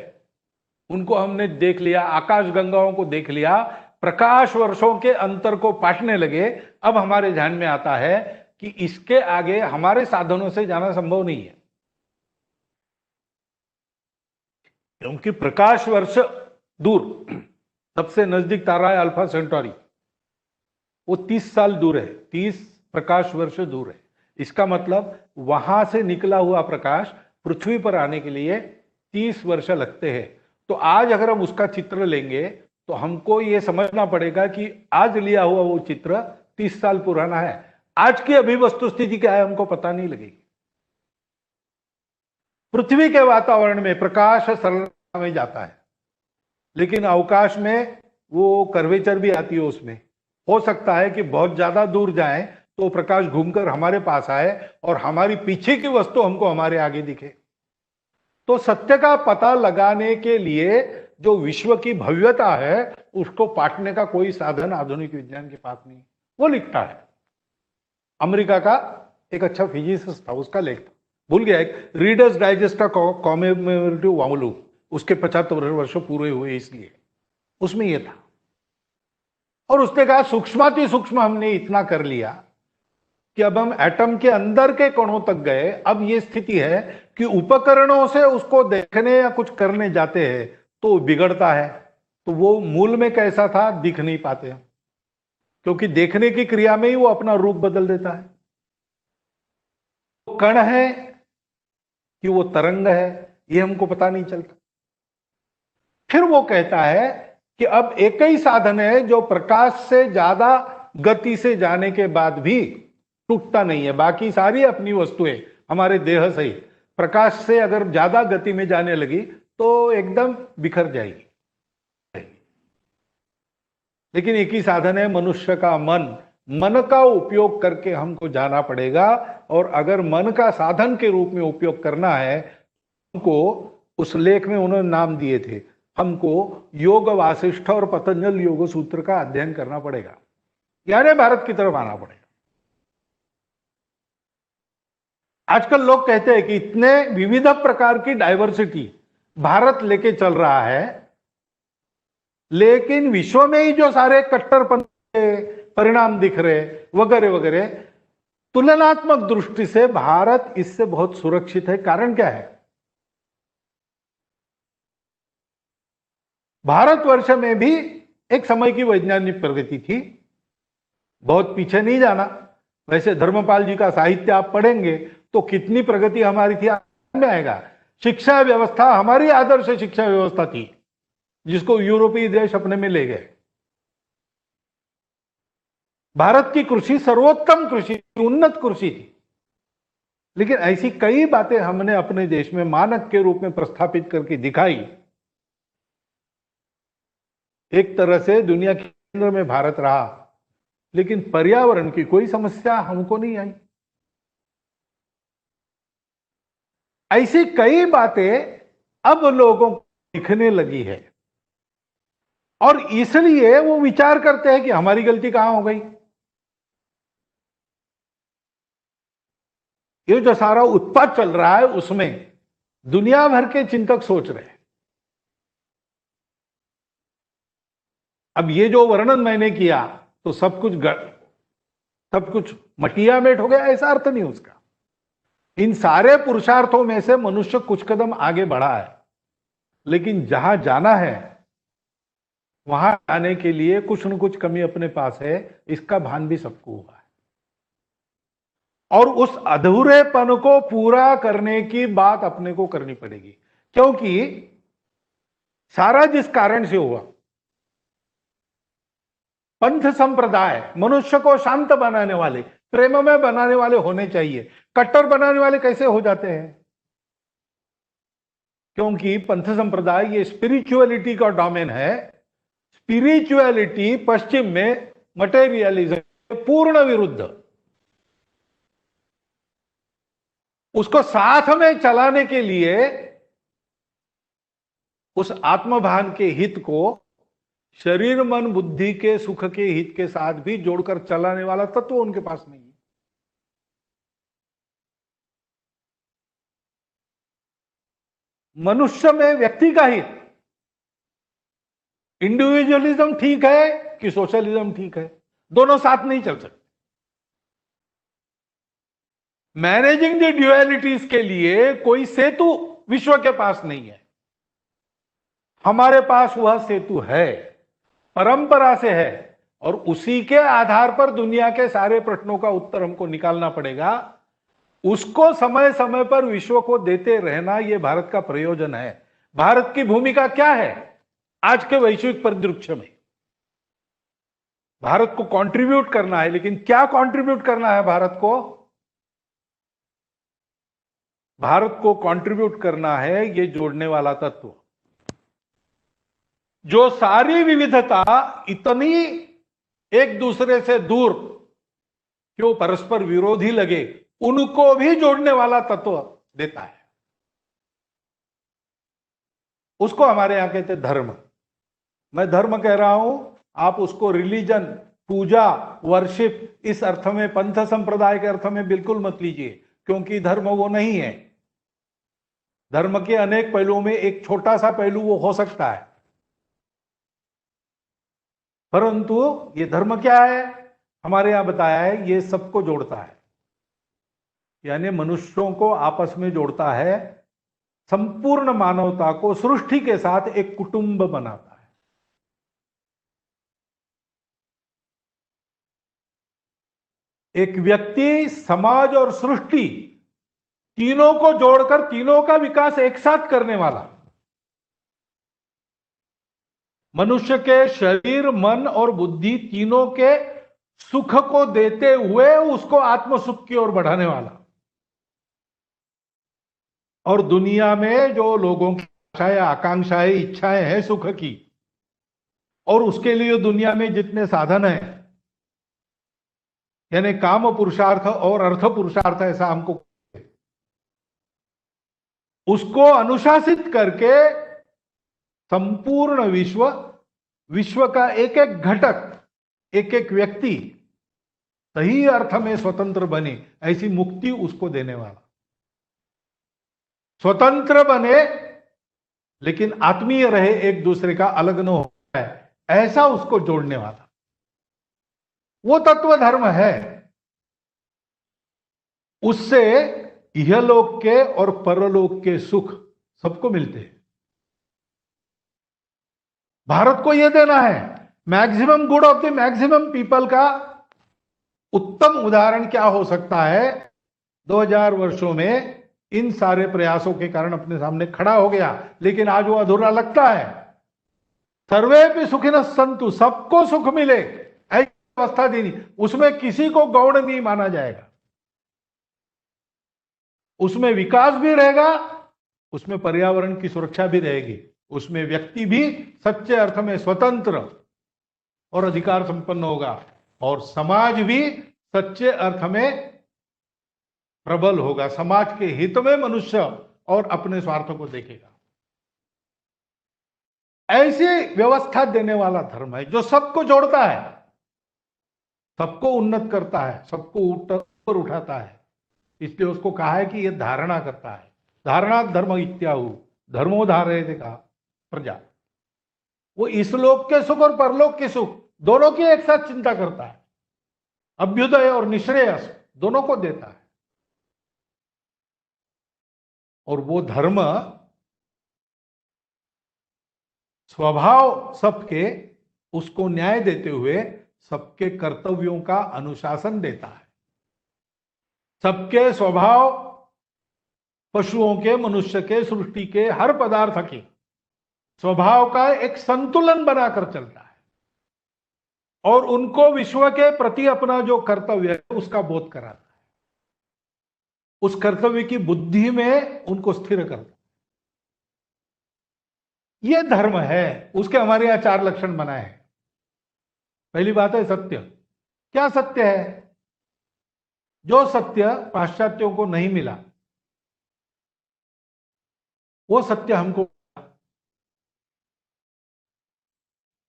उनको हमने देख लिया, आकाश गंगाओं को देख लिया, प्रकाश वर्षों के अंतर को पाटने लगे। अब हमारे ध्यान में आता है कि इसके आगे हमारे साधनों से जाना संभव नहीं है, क्योंकि प्रकाश वर्ष दूर सबसे नजदीक तारा है अल्फा सेंटोरी, वो 30 साल दूर है, 30 प्रकाश वर्ष दूर है। इसका मतलब वहां से निकला हुआ प्रकाश पृथ्वी पर आने के लिए 30 वर्ष लगते हैं। तो आज अगर हम उसका चित्र लेंगे तो हमको ये समझना पड़ेगा कि आज लिया हुआ वो चित्र 30 साल पुराना है। आज की अभी वस्तु स्थिति क्या है हमको पता नहीं लगेगी। पृथ्वी के वातावरण में प्रकाश सरलता में जाता है, लेकिन अवकाश में वो कर्वेचर भी आती है। उसमें हो सकता है कि बहुत ज्यादा दूर जाए तो प्रकाश घूमकर हमारे पास आए और हमारी पीछे की वस्तु हमको हमारे आगे दिखे। तो सत्य का पता लगाने के लिए जो विश्व की भव्यता है उसको पाटने का कोई साधन आधुनिक विज्ञान के पास नहीं। वो लिखता है, अमेरिका का एक अच्छा फिजिसिस्ट था, उसका लेख था, भूल गया, एक रीडर्स डाइजेस्ट का कॉमेमोरेटिव वॉल्यूम, उसके 75 वर्ष पूरे हुए इसलिए उसमें यह था। और उसने कहा सूक्ष्माति सूक्ष्म हमने इतना कर लिया कि अब हम एटम के अंदर के कणों तक गए। अब यह स्थिति है कि उपकरणों से उसको देखने या कुछ करने जाते हैं तो बिगड़ता है। तो वो मूल में कैसा था दिख नहीं पाते, क्योंकि देखने की क्रिया में ही वो अपना रूप बदल देता है। वो कण है कि वो तरंग है, ये हमको पता नहीं चलता। फिर वो कहता है कि अब एक ही साधन है जो प्रकाश से ज्यादा गति से जाने के बाद भी टूटता नहीं है। बाकी सारी अपनी वस्तुएं हमारे देह से ही प्रकाश से अगर ज्यादा गति में जाने लगी तो एकदम बिखर जाएगी। लेकिन एक ही साधन है मनुष्य का मन। मन का उपयोग करके हमको जाना पड़ेगा, और अगर मन का साधन के रूप में उपयोग करना है, हमको उस लेख में उन्होंने नाम दिए थे, हमको योग वासिष्ठ और पतंजल योग सूत्र का अध्ययन करना पड़ेगा, यानी भारत की तरफ आना पड़ेगा। आजकल लोग कहते हैं कि इतने विविध प्रकार की डाइवर्सिटी भारत लेके चल रहा है, लेकिन विश्व में ही जो सारे कट्टरपंथ के परिणाम दिख रहे वगैरह वगैरह, तुलनात्मक दृष्टि से भारत इससे बहुत सुरक्षित है। कारण क्या है? भारतवर्ष में भी एक समय की वैज्ञानिक प्रगति थी, बहुत पीछे नहीं जाना। वैसे धर्मपाल जी का साहित्य आप पढ़ेंगे तो कितनी प्रगति हमारी थी में आएगा। शिक्षा व्यवस्था हमारी आदर्श शिक्षा व्यवस्था थी, जिसको यूरोपीय देश अपने में ले गए। भारत की कृषि सर्वोत्तम कृषि, उन्नत कृषि थी। लेकिन ऐसी कई बातें हमने अपने देश में मानक के रूप में प्रस्थापित करके दिखाई। एक तरह से दुनिया के केंद्र में भारत रहा, लेकिन पर्यावरण की कोई समस्या हमको नहीं आई। ऐसी कई बातें अब लोगों को दिखने लगी है, और इसलिए वो विचार करते हैं कि हमारी गलती कहां हो गई। ये जो सारा उत्पात चल रहा है उसमें दुनिया भर के चिंतक सोच रहे हैं। अब ये जो वर्णन मैंने किया तो सब कुछ मटिया मेट हो गया, ऐसा अर्थ नहीं उसका। इन सारे पुरुषार्थों में से मनुष्य कुछ कदम आगे बढ़ा है, लेकिन जहां जाना है वहां जाने के लिए कुछ न कुछ कमी अपने पास है, इसका भान भी सबको हुआ है। और उस अधूरेपन को पूरा करने की बात अपने को करनी पड़ेगी, क्योंकि सारा जिस कारण से हुआ, पंथ संप्रदाय मनुष्य को शांत बनाने वाले, प्रेममय बनाने वाले होने चाहिए। कट्टर बनाने वाले कैसे हो जाते हैं? क्योंकि पंथ संप्रदाय ये स्पिरिचुअलिटी का डोमेन है। स्पिरिचुअलिटी पश्चिम में मटेरियलिज्म के पूर्ण विरुद्ध। उसको साथ में चलाने के लिए उस आत्मभान के हित को शरीर मन बुद्धि के सुख के हित के साथ भी जोड़कर चलाने वाला तत्व उनके पास नहीं है। मनुष्य में व्यक्ति का हित, इंडिविजुअलिज्म ठीक है कि सोशलिज्म ठीक है, दोनों साथ नहीं चल सकते। मैनेजिंग द ड्युअलिटीज के लिए कोई सेतु विश्व के पास नहीं है। हमारे पास वह सेतु है, परंपरा से है, और उसी के आधार पर दुनिया के सारे प्रश्नों का उत्तर हमको निकालना पड़ेगा। उसको समय समय पर विश्व को देते रहना, यह भारत का प्रयोजन है। भारत की भूमिका क्या है आज के वैश्विक परिदृश्य में? भारत को कंट्रीब्यूट करना है, लेकिन क्या कंट्रीब्यूट करना है भारत को? भारत को कंट्रीब्यूट करना है ये जोड़ने वाला तत्व। जो सारी विविधता इतनी एक दूसरे से दूर क्यों परस्पर विरोधी लगे, उनको भी जोड़ने वाला तत्व देता है। उसको हमारे यहां कहते धर्म। मैं धर्म कह रहा हूं, आप उसको रिलीजन, पूजा, वर्शिप इस अर्थ में, पंथ संप्रदाय के अर्थ में बिल्कुल मत लीजिए, क्योंकि धर्म वो नहीं है। धर्म के अनेक पहलुओं में एक छोटा सा पहलू वो हो सकता है, परंतु ये धर्म क्या है हमारे यहां बताया है, ये सबको जोड़ता है, यानी मनुष्यों को आपस में जोड़ता है, संपूर्ण मानवता को सृष्टि के साथ एक कुटुंब बनाता है। एक व्यक्ति, समाज और सृष्टि तीनों को जोड़कर तीनों का विकास एक साथ करने वाला। मनुष्य के शरीर, मन और बुद्धि तीनों के सुख को देते हुए उसको आत्म सुख की ओर बढ़ाने वाला। और दुनिया में जो लोगों की आशाएं, आकांक्षाएं, इच्छाएं हैं सुख की, और उसके लिए दुनिया में जितने साधन हैं, यानी काम पुरुषार्थ और अर्थ पुरुषार्थ, ऐसा हमको, उसको अनुशासित करके संपूर्ण विश्व का एक एक घटक, एक एक व्यक्ति सही अर्थ में स्वतंत्र बने, ऐसी मुक्ति उसको देने वाला। स्वतंत्र बने लेकिन आत्मीय रहे, एक दूसरे का अलग न हो जाए, ऐसा उसको जोड़ने वाला वो तत्व धर्म है। उससे इहलोक के और परलोक के सुख सबको मिलते हैं। भारत को यह देना है, maximum good of the maximum people का उत्तम उदाहरण क्या हो सकता है? 2000 वर्षों में इन सारे प्रयासों के कारण अपने सामने खड़ा हो गया, लेकिन आज वो अधूरा लगता है। सर्वे भी सुखिनः सन्तु, सबको सुख मिले, ऐसी व्यवस्था देनी, उसमें किसी को गौण नहीं माना जाएगा, उसमें विकास भी रहेगा, उसमें पर्यावरण की सुरक्षा भी रहेगी, उसमें व्यक्ति भी सच्चे अर्थ में स्वतंत्र और अधिकार संपन्न होगा, और समाज भी सच्चे अर्थ में प्रबल होगा। समाज के हित में मनुष्य और अपने स्वार्थ को देखेगा। ऐसी व्यवस्था देने वाला धर्म है जो सबको जोड़ता है, सबको उन्नत करता है, सबको ऊपर उठाता है। इसलिए उसको कहा है कि यह धारणा करता है। धारणा धर्म इत्याहु धर्मो धारयते का प्रजा। वो इस लोक के सुख और परलोक के सुख दोनों की एक साथ चिंता करता है, अभ्युदय और निश्रेयस दोनों को देता है। और वो धर्म स्वभाव सबके उसको न्याय देते हुए सबके कर्तव्यों का अनुशासन देता है। सबके स्वभाव, पशुओं के, मनुष्य के, सृष्टि के हर पदार्थ के स्वभाव का एक संतुलन बनाकर चलता है, और उनको विश्व के प्रति अपना जो कर्तव्य है उसका बोध कराता है, उस कर्तव्य की बुद्धि में उनको स्थिर करता है। यह धर्म है। उसके हमारे यहां 4 लक्षण बनाए हैं। पहली बात है सत्य। क्या सत्य है? जो सत्य पाश्चात्यों को नहीं मिला वो सत्य हमको।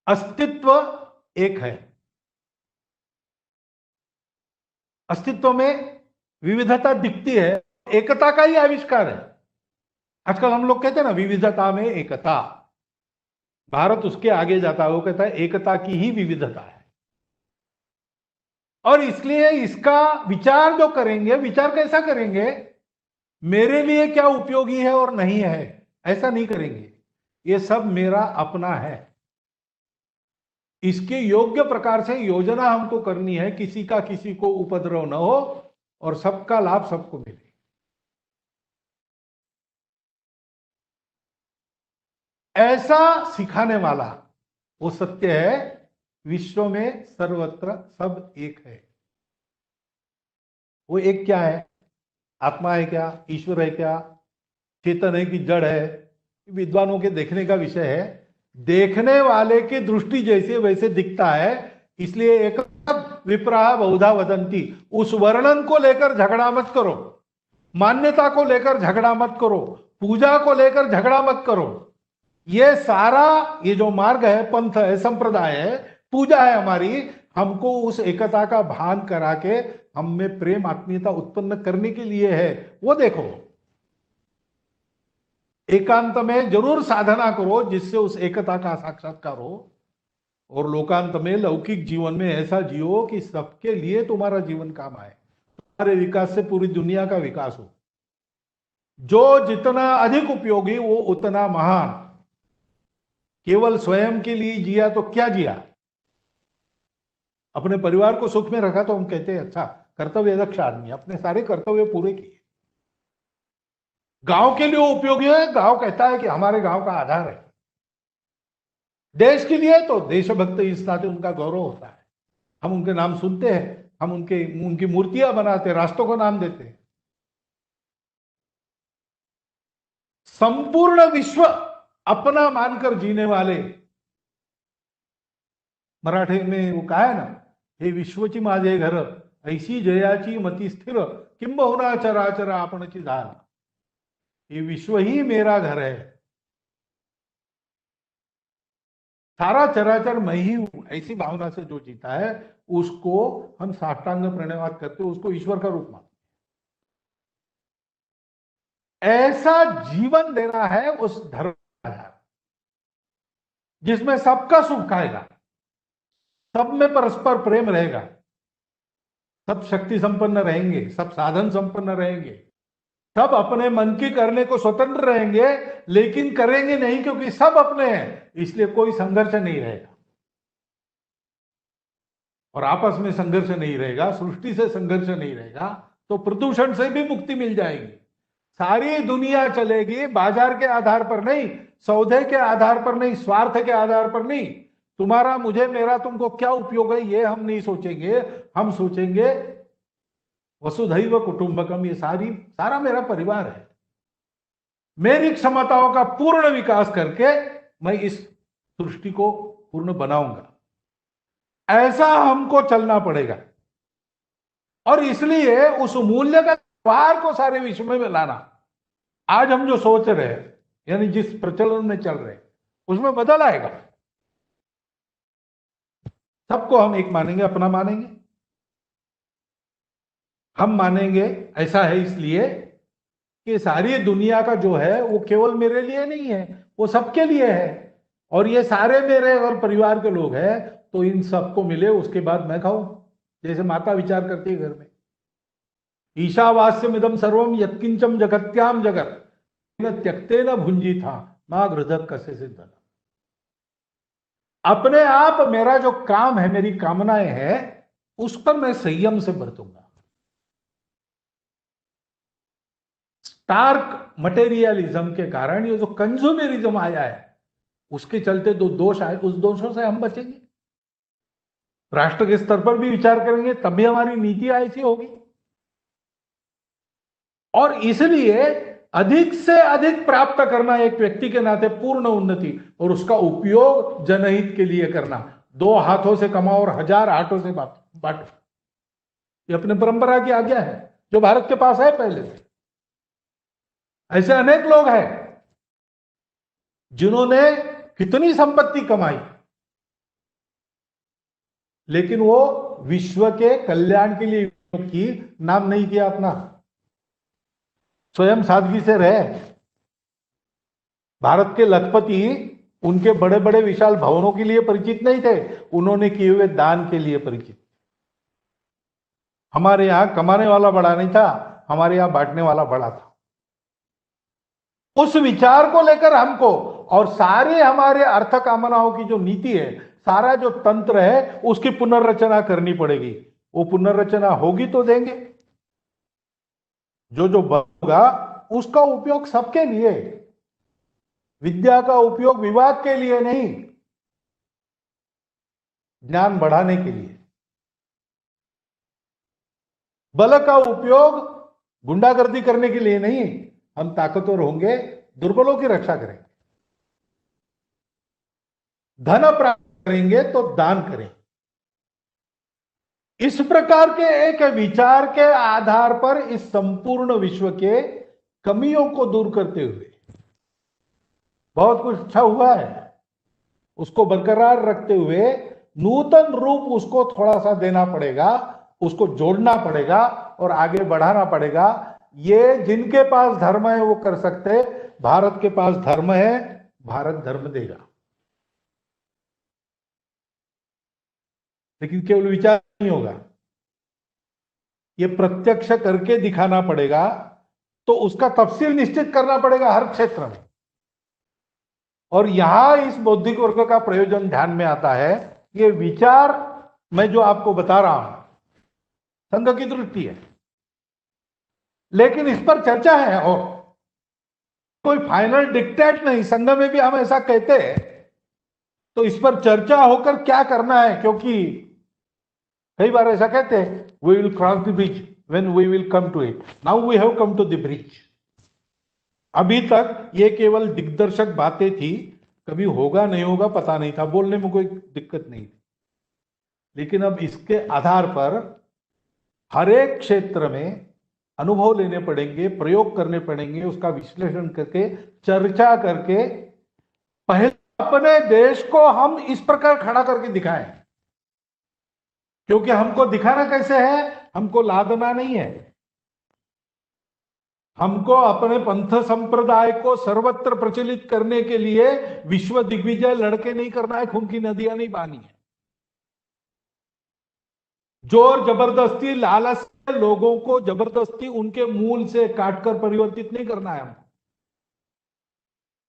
अस्तित्व एक है, अस्तित्व में विविधता दिखती है, एकता का ही आविष्कार है। आजकल हम लोग कहते हैं ना विविधता में एकता, भारत उसके आगे जाता है, वो कहता है एकता की ही विविधता है। और इसलिए इसका विचार जो करेंगे, विचार कैसा करेंगे? मेरे लिए क्या उपयोगी है और नहीं है, ऐसा नहीं करेंगे। ये सब मेरा अपना है, इसके योग्य प्रकार से योजना हमको करनी है, किसी का किसी को उपद्रव न हो और सबका लाभ सबको मिले। ऐसा सिखाने वाला वो सत्य है। विश्व में सर्वत्र सब एक है। वो एक क्या है? आत्मा है क्या? ईश्वर है क्या? चेतन है कि जड़ है? विद्वानों के देखने का विषय है। देखने वाले की दृष्टि जैसे वैसे दिखता है, इसलिए एक विप्राह बहुधा वदंती, उस वर्णन को लेकर झगड़ा मत करो, मान्यता को लेकर झगड़ा मत करो, पूजा को लेकर झगड़ा मत करो। ये सारा ये जो मार्ग है, पंथ है, संप्रदाय है, पूजा है हमारी, हमको उस एकता का भान करा के हम में प्रेम आत्मीयता उत्पन्न करने के लिए है। वो देखो, एकांत में जरूर साधना करो जिससे उस एकता का साक्षात्कार हो, और लोकांत में लौकिक जीवन में ऐसा जियो कि सबके लिए तुम्हारा जीवन काम आए, तुम्हारे विकास से पूरी दुनिया का विकास हो। जो जितना अधिक उपयोगी वो उतना महान। केवल स्वयं के लिए जिया तो क्या जिया? अपने परिवार को सुख में रखा तो हम कहते हैं अच्छा कर्तव्य दक्ष आदमी, अपने सारे कर्तव्य पूरे किए। गांव के लिए उपयोगी है, गांव कहता है कि हमारे गांव का आधार है। देश के लिए तो देशभक्त इस नाते उनका गौरव होता है, हम उनके नाम सुनते हैं, हम उनकी मूर्तियां बनाते हैं, राष्ट्रों को नाम देते हैं। संपूर्ण विश्व अपना मानकर जीने वाले, मराठी में वो कहा है ना, हे विश्वची माझे घर, ऐसी जयाची मती स्थिर, किंबहुना चराचर आपणची दान। ये विश्व ही मेरा घर है, सारा चराचर मैं ही हूं, ऐसी भावना से जो जीता है उसको हम साष्टांग प्रणिपात करते, उसको ईश्वर का रूप मानते। ऐसा जीवन देना है उस धर्म का आधार, जिसमें सबका सुख खाएगा, सब में परस्पर प्रेम रहेगा, सब शक्ति संपन्न रहेंगे, सब साधन संपन्न रहेंगे, सब अपने मन की करने को स्वतंत्र रहेंगे, लेकिन करेंगे नहीं क्योंकि सब अपने हैं, इसलिए कोई संघर्ष नहीं रहेगा। और आपस में संघर्ष नहीं रहेगा, सृष्टि से संघर्ष नहीं रहेगा, तो प्रदूषण से भी मुक्ति मिल जाएगी। सारी दुनिया चलेगी बाजार के आधार पर नहीं, सौदे के आधार पर नहीं, स्वार्थ के आधार पर नहीं। तुम्हारा मुझे मेरा तुमको क्या उपयोग है ये हम नहीं सोचेंगे, हम सोचेंगे वसुधैव कुटुंबकम, ये सारा मेरा परिवार है। मेरी क्षमताओं का पूर्ण विकास करके मैं इस सृष्टि को पूर्ण बनाऊंगा। ऐसा हमको चलना पड़ेगा। और इसलिए उस मूल्य का व्यवहार को सारे विश्व में लाना, आज हम जो सोच रहे हैं, यानी जिस प्रचलन में चल रहे हैं, उसमें बदल आएगा। सबको हम एक मानेंगे, अपना मानेंगे। हम मानेंगे ऐसा है इसलिए कि सारी दुनिया का जो है वो केवल मेरे लिए नहीं है, वो सबके लिए है। और ये सारे मेरे और परिवार के लोग हैं, तो इन सबको मिले उसके बाद मैं खाऊं। जैसे माता विचार करती है घर में, ईशावास्यमिदं सर्वम यत्किंचम जगत्याम जगत न त्यक्ते न भुंजी था मां गृधत कसे सिद्ध। अपने आप मेरा जो काम है, मेरी कामनाएं हैं, उस पर मैं संयम से बरतूंगा। स्टार्क मटेरियलिज्म के कारण ये जो कंज्यूमरिज्म आया है, उसके चलते दो दोष आए, उस दोषों से हम बचेंगे। राष्ट्र के स्तर पर भी विचार करेंगे, तभी हमारी नीति ऐसी होगी। और इसलिए अधिक से अधिक प्राप्त करना एक व्यक्ति के नाते पूर्ण उन्नति, और उसका उपयोग जनहित के लिए करना। 2 हाथों से कमाओ और 1000 हाथों से बांटो, ये अपने परंपरा की आज्ञा है, जो भारत के पास है पहले से। ऐसे अनेक लोग हैं जिन्होंने कितनी संपत्ति कमाई, लेकिन वो विश्व के कल्याण के लिए की, नाम नहीं किया अपना, स्वयं सादगी से रहे। भारत के लखपति उनके बड़े बड़े विशाल भवनों के लिए परिचित नहीं थे, उन्होंने किए हुए दान के लिए परिचित। हमारे यहां कमाने वाला बड़ा नहीं था, हमारे यहां बांटने वाला बड़ा था। उस विचार को लेकर हमको, और सारे हमारे अर्थ कामनाओं की जो नीति है, सारा जो तंत्र है, उसकी पुनर्रचना करनी पड़ेगी। वो पुनर्रचना होगी तो देंगे, जो होगा उसका उपयोग सबके लिए। विद्या का उपयोग विवाद के लिए नहीं, ज्ञान बढ़ाने के लिए। बल का उपयोग गुंडागर्दी करने के लिए नहीं, हम ताकतवर होंगे, दुर्बलों की रक्षा करेंगे। धन प्राप्त करेंगे तो दान करें। इस प्रकार के एक विचार के आधार पर इस संपूर्ण विश्व के कमियों को दूर करते हुए बहुत कुछ अच्छा हुआ है, उसको बरकरार रखते हुए नूतन रूप उसको थोड़ा सा देना पड़ेगा, उसको जोड़ना पड़ेगा और आगे बढ़ाना पड़ेगा। ये जिनके पास धर्म है वो कर सकते। भारत के पास धर्म है, भारत धर्म देगा, लेकिन केवल विचार नहीं होगा, ये प्रत्यक्ष करके दिखाना पड़ेगा। तो उसका तफसील निश्चित करना पड़ेगा हर क्षेत्र में। और यहां इस बौद्धिक वर्ग का प्रयोजन ध्यान में आता है। ये विचार मैं जो आपको बता रहा हूं, संघ की दृष्टि है, लेकिन इस पर चर्चा है और कोई फाइनल डिक्टेट नहीं। संघ में भी हम ऐसा कहते हैं, तो इस पर चर्चा होकर क्या करना है, क्योंकि कई बार ऐसा कहते हैं, we will cross the bridge when we will come to it. Now we have come to the bridge. अभी तक ये केवल दिग्दर्शक बातें थी, कभी होगा नहीं होगा पता नहीं था, बोलने में कोई दिक्कत नहीं थी। लेकिन अब इसके आधार पर हर एक क्षेत्र में अनुभव लेने पड़ेंगे, प्रयोग करने पड़ेंगे, उसका विश्लेषण करके, चर्चा करके पहले अपने देश को हम इस प्रकार खड़ा करके दिखाएं। क्योंकि हमको दिखाना कैसे है, हमको लादना नहीं है। हमको अपने पंथ संप्रदाय को सर्वत्र प्रचलित करने के लिए विश्व दिग्विजय लड़के नहीं करना है, खून की नदियां नहीं बहानी है। जोर जबरदस्ती लालच से लोगों को जबरदस्ती उनके मूल से काटकर परिवर्तित नहीं करना है।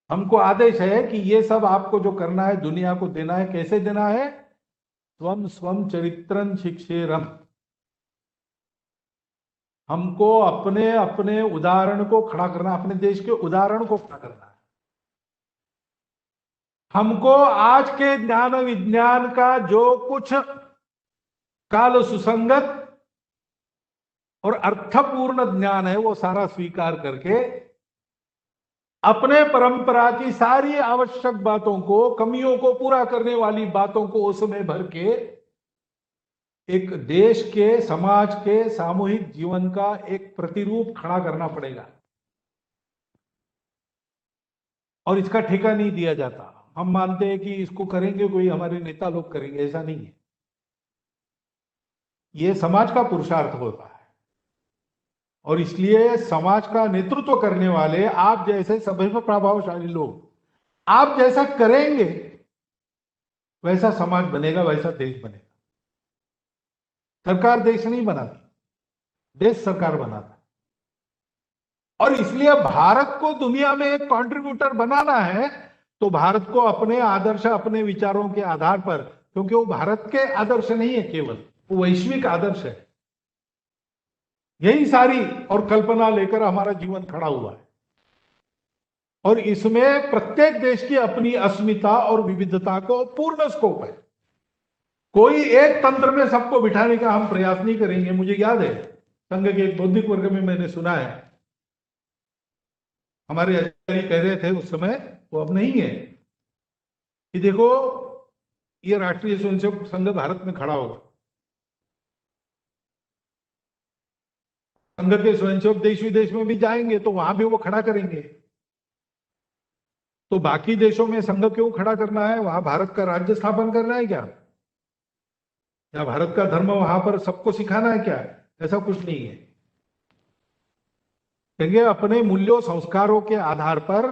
हमको आदेश है कि ये सब आपको जो करना है दुनिया को देना है। कैसे देना है? स्वम स्वम चरित्रं शिक्षेरम। हमको अपने अपने उदाहरण को खड़ा करना, अपने देश के उदाहरण को खड़ा करना है। हमको आज के ज्ञान विज्ञान का जो कुछ काल सुसंगत और अर्थपूर्ण ज्ञान है वो सारा स्वीकार करके अपने परंपरा की सारी आवश्यक बातों को, कमियों को पूरा करने वाली बातों को उसमें भर के एक देश के, समाज के सामूहिक जीवन का एक प्रतिरूप खड़ा करना पड़ेगा। और इसका ठेका नहीं दिया जाता। हम मानते हैं कि इसको करेंगे कोई हमारे नेता लोग करेंगे, ऐसा नहीं है। ये समाज का पुरुषार्थ होता है और इसलिए समाज का नेतृत्व करने वाले आप जैसे सभी प्रभावशाली लोग, आप जैसा करेंगे वैसा समाज बनेगा, वैसा देश बनेगा। सरकार देश नहीं बनाती, देश सरकार बनाता है। और इसलिए भारत को दुनिया में एक कंट्रीब्यूटर बनाना है तो भारत को अपने आदर्श, अपने विचारों के आधार पर, क्योंकि वो भारत के आदर्श नहीं है केवल, वो वैश्विक आदर्श है। यही सारी और कल्पना लेकर हमारा जीवन खड़ा हुआ है और इसमें प्रत्येक देश की अपनी अस्मिता और विविधता को पूर्ण स्कोप है। कोई एक तंत्र में सबको बिठाने का हम प्रयास नहीं करेंगे। मुझे याद है संघ के एक बौद्धिक वर्ग में मैंने सुना है, हमारे आचार्य कह रहे थे उस समय, वो अब नहीं है, कि देखो ये राष्ट्रीय स्वयंसेवक संघ भारत में खड़ा होगा, संघ के स्वयंसेवक देश विदेश में भी जाएंगे तो वहां भी वो खड़ा करेंगे। तो बाकी देशों में संघ क्यों खड़ा करना है? वहां भारत का राज्य स्थापन करना है क्या? या भारत का धर्म वहां पर सबको सिखाना है क्या? ऐसा कुछ नहीं है। कहेंगे अपने मूल्यों संस्कारों के आधार पर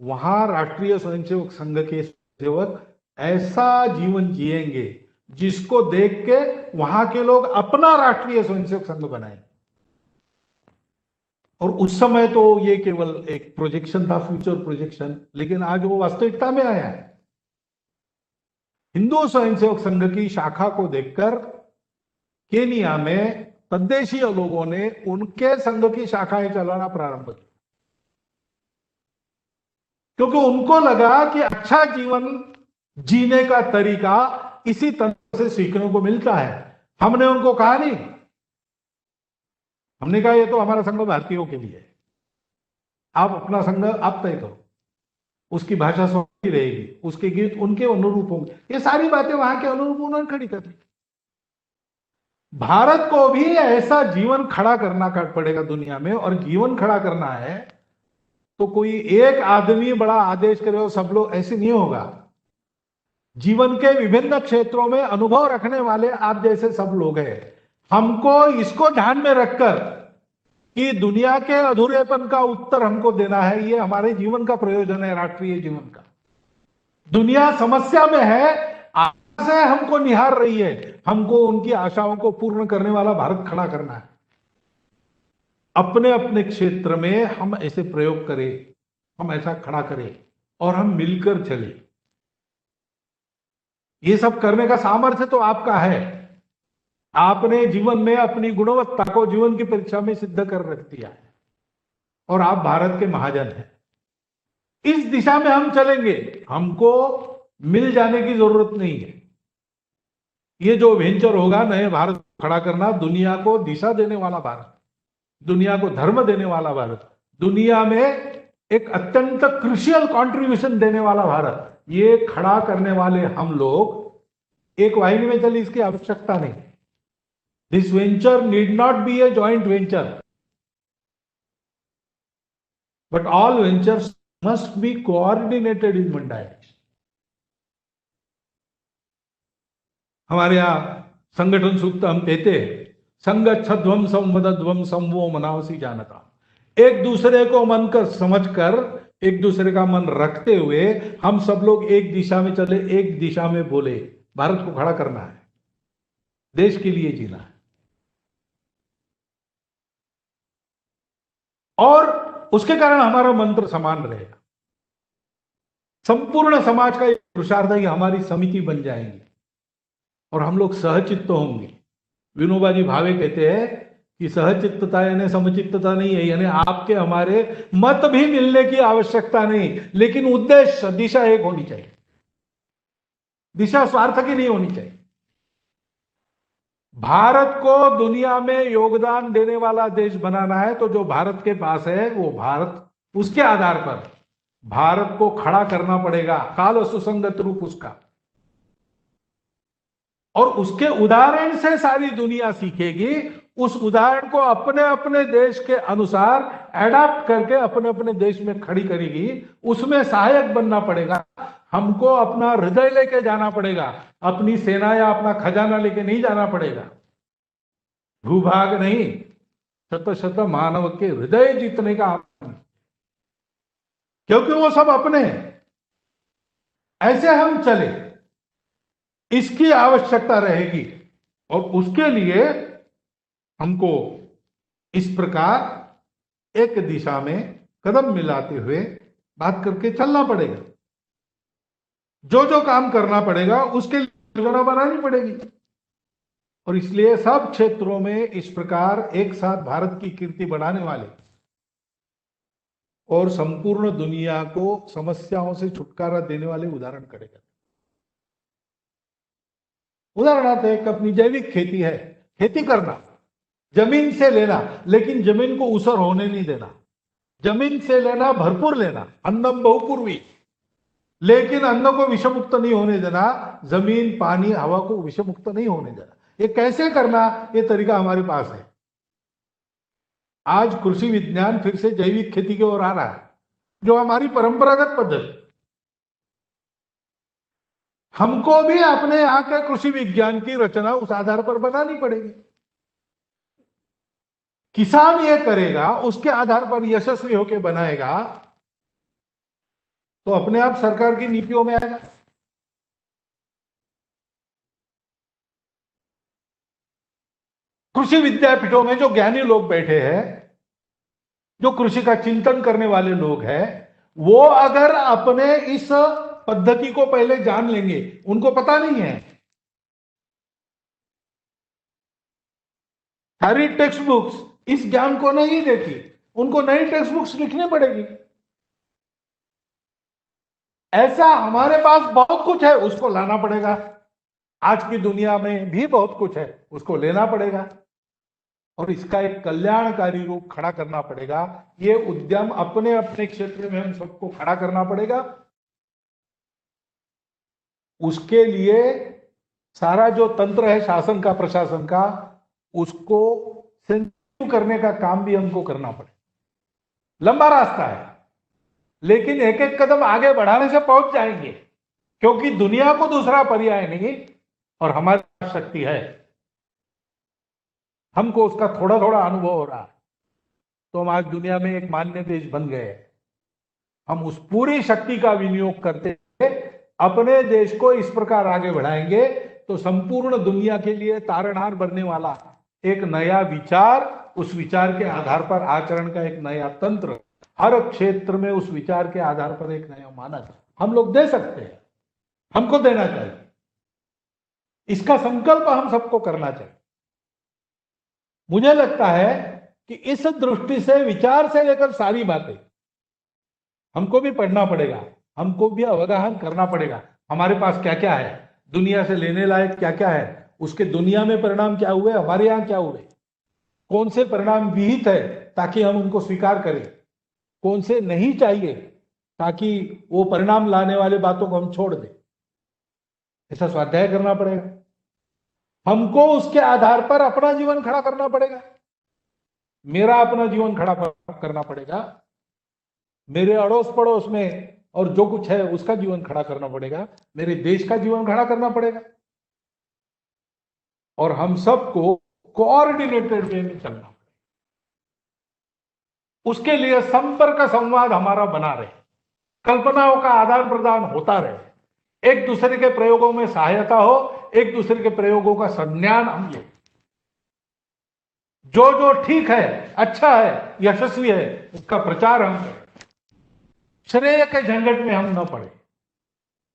वहां राष्ट्रीय स्वयंसेवक संघ के सेवक ऐसा जीवन जिएंगे जिसको देख के वहां के लोग अपना राष्ट्रीय स्वयंसेवक संघ बनाएंगे। और उस समय तो ये केवल एक प्रोजेक्शन था, फ्यूचर प्रोजेक्शन, लेकिन आज वो वास्तविकता में आया है। हिंदू स्वयंसेवक संघ की शाखा को देखकर केनिया में तद्देशीय लोगों ने उनके संघ की शाखाएं चलाना प्रारंभ की, क्योंकि उनको लगा कि अच्छा जीवन जीने का तरीका इसी तरह से सीखने को मिलता है। हमने उनको कहा नहीं, हमने कहा ये तो हमारा संघ भारतीयों के लिए है, आप अपना संघ आप तय करो, उसकी भाषा स्वतंत्र रहेगी, उसके गीत उनके अनुरूप होंगे। ये सारी बातें वहां के अनुरूप उन्होंने खड़ी कर दी। भारत को भी ऐसा जीवन खड़ा करना पड़ेगा दुनिया में, और जीवन खड़ा करना है तो कोई एक आदमी बड़ा आदेश करे और सब लोग, ऐसे नहीं होगा। जीवन के विभिन्न क्षेत्रों में अनुभव रखने वाले आप जैसे सब लोग हैं। हमको इसको ध्यान में रखकर कि दुनिया के अधूरेपन का उत्तर हमको देना है, ये हमारे जीवन का प्रयोजन है, राष्ट्रीय जीवन का। दुनिया समस्या में है, आशा से हमको निहार रही है, हमको उनकी आशाओं को पूर्ण करने वाला भारत खड़ा करना है। अपने अपने क्षेत्र में हम ऐसे प्रयोग करें, हम ऐसा खड़ा करें और हम मिलकर चले। ये सब करने का सामर्थ्य तो आपका है। आपने जीवन में अपनी गुणवत्ता को जीवन की परीक्षा में सिद्ध कर रख दिया है और आप भारत के महाजन हैं। इस दिशा में हम चलेंगे, हमको मिल जाने की जरूरत नहीं है। ये जो वेंचर होगा नए भारत खड़ा करना, दुनिया को दिशा देने वाला भारत, दुनिया को धर्म देने वाला भारत, दुनिया में एक अत्यंत क्रूशियल कंट्रीब्यूशन देने वाला भारत, ये खड़ा करने वाले हम लोग एक वाहिनी में चले, इसकी आवश्यकता नहीं। This venture need not be a joint venture, but all ventures must be coordinated in one direction. हमारे यहां संगठन सूक्त हम कहते हैं, संगच्छध्वम संवदध्वम संवो मनावसी जानता। एक दूसरे को मन कर समझकर, एक दूसरे का मन रखते हुए हम सब लोग एक दिशा में चले, एक दिशा में बोले। भारत को खड़ा करना है, देश के लिए जीना है। और उसके कारण हमारा मंत्र समान रहेगा। संपूर्ण समाज का एक पुरुषार्थ है कि हमारी समिति बन जाएंगी और हम लोग सहचित्त होंगे। विनोबा जी भावे कहते हैं कि सहचित्तता यानी समचित्तता नहीं है, यानी आपके हमारे मत भी मिलने की आवश्यकता नहीं, लेकिन उद्देश्य, दिशा एक होनी चाहिए। दिशा स्वार्थ की नहीं होनी चाहिए। भारत को दुनिया में योगदान देने वाला देश बनाना है तो जो भारत के पास है वो भारत, उसके आधार पर भारत को खड़ा करना पड़ेगा, काल सुसंगत रूप उसका। और उसके उदाहरण से सारी दुनिया सीखेगी। उस उदाहरण को अपने अपने देश के अनुसार एडाप्ट करके अपने अपने देश में खड़ी करेगी। उसमें सहायक बनना पड़ेगा। हमको अपना हृदय लेके जाना पड़ेगा, अपनी सेना या अपना खजाना लेके नहीं जाना पड़ेगा। भूभाग नहीं, शत शत मानव के हृदय जीतने का, क्योंकि वो सब अपने हैं। ऐसे हम चले, इसकी आवश्यकता रहेगी। और उसके लिए हमको इस प्रकार एक दिशा में कदम मिलाते हुए बात करके चलना पड़ेगा। जो जो काम करना पड़ेगा उसके लिए योजना बनानी पड़ेगी। और इसलिए सब क्षेत्रों में इस प्रकार एक साथ भारत की कीर्ति बढ़ाने वाले और संपूर्ण दुनिया को समस्याओं से छुटकारा देने वाले उदाहरण करेगा। उदाहरणार्थ एक अपनी जैविक खेती है, खेती करना, जमीन से लेना, लेकिन जमीन को ऊसर होने नहीं देना। जमीन से लेना, भरपूर लेना, अन्नम बहुपूर्वी, लेकिन अन्न को विषमुक्त नहीं होने देना। जमीन, पानी, हवा को विषमुक्त नहीं होने देना। ये कैसे करना, ये तरीका हमारे पास है। आज कृषि विज्ञान फिर से जैविक खेती की ओर आ रहा है, जो हमारी परंपरागत पद्धति। हमको भी अपने यहां के कृषि विज्ञान की रचना उस आधार पर बनानी पड़ेगी। किसान ये करेगा, उसके आधार पर यशस्वी होकर बनाएगा तो अपने आप सरकार की नीतियों में आएगा। कृषि विद्यापीठों में जो ज्ञानी लोग बैठे हैं, जो कृषि का चिंतन करने वाले लोग हैं, वो अगर अपने इस पद्धति को पहले जान लेंगे, उनको पता नहीं है। सारी टेक्स्ट बुक्स इस ज्ञान को नहीं देती, उनको नई टेक्स्ट बुक्स लिखनी पड़ेगी। ऐसा हमारे पास बहुत कुछ है, उसको लाना पड़ेगा। आज की दुनिया में भी बहुत कुछ है, उसको लेना पड़ेगा और इसका एक कल्याणकारी रूप खड़ा करना पड़ेगा। ये उद्यम अपने अपने क्षेत्र में हम सबको खड़ा करना पड़ेगा। उसके लिए सारा जो तंत्र है शासन का, प्रशासन का, उसको सेंसिटिव करने का काम भी हमको करना पड़ेगा। लंबा रास्ता है, लेकिन एक एक कदम आगे बढ़ाने से पहुंच जाएंगे, क्योंकि दुनिया को दूसरा पर्याय नहीं और हमारी शक्ति है। हमको उसका थोड़ा थोड़ा अनुभव हो रहा है, तो हम आज दुनिया में एक मान्य देश बन गए। हम उस पूरी शक्ति का विनियोग करते अपने देश को इस प्रकार आगे बढ़ाएंगे तो संपूर्ण दुनिया के लिए तारणहार बनने वाला एक नया विचार, उस विचार के आधार पर आचरण का एक नया तंत्र, हर क्षेत्र में उस विचार के आधार पर एक नया मानक हम लोग दे सकते हैं। हमको देना चाहिए, इसका संकल्प हम सबको करना चाहिए। मुझे लगता है कि इस दृष्टि से, विचार से लेकर सारी बातें हमको भी पढ़ना पड़ेगा, हमको भी अवगाहन करना पड़ेगा। हमारे पास क्या क्या है, दुनिया से लेने लायक क्या क्या है, उसके दुनिया में परिणाम क्या हुए, हमारे यहां क्या हुए, कौन से परिणाम विहित है ताकि हम उनको स्वीकार करें, कौन से नहीं चाहिए ताकि वो परिणाम लाने वाले बातों को हम छोड़ दें। ऐसा स्वाध्याय करना पड़ेगा। हमको उसके आधार पर अपना जीवन खड़ा करना पड़ेगा। मेरा अपना जीवन खड़ा करना पड़ेगा, मेरे अड़ोस पड़ोस में और जो कुछ है उसका जीवन खड़ा करना पड़ेगा, मेरे देश का जीवन खड़ा करना पड़ेगा। और हम सबको कोऑर्डिनेटेड वे में चलना पड़ेगा। उसके लिए संपर्क संवाद हमारा बना रहे, कल्पनाओं का आदान प्रदान होता रहे, एक दूसरे के प्रयोगों में सहायता हो, एक दूसरे के प्रयोगों का संज्ञान हम ले, जो जो ठीक है, अच्छा है, यशस्वी है, उसका प्रचार हम करें, श्रेय के झंझट में हम न पड़े।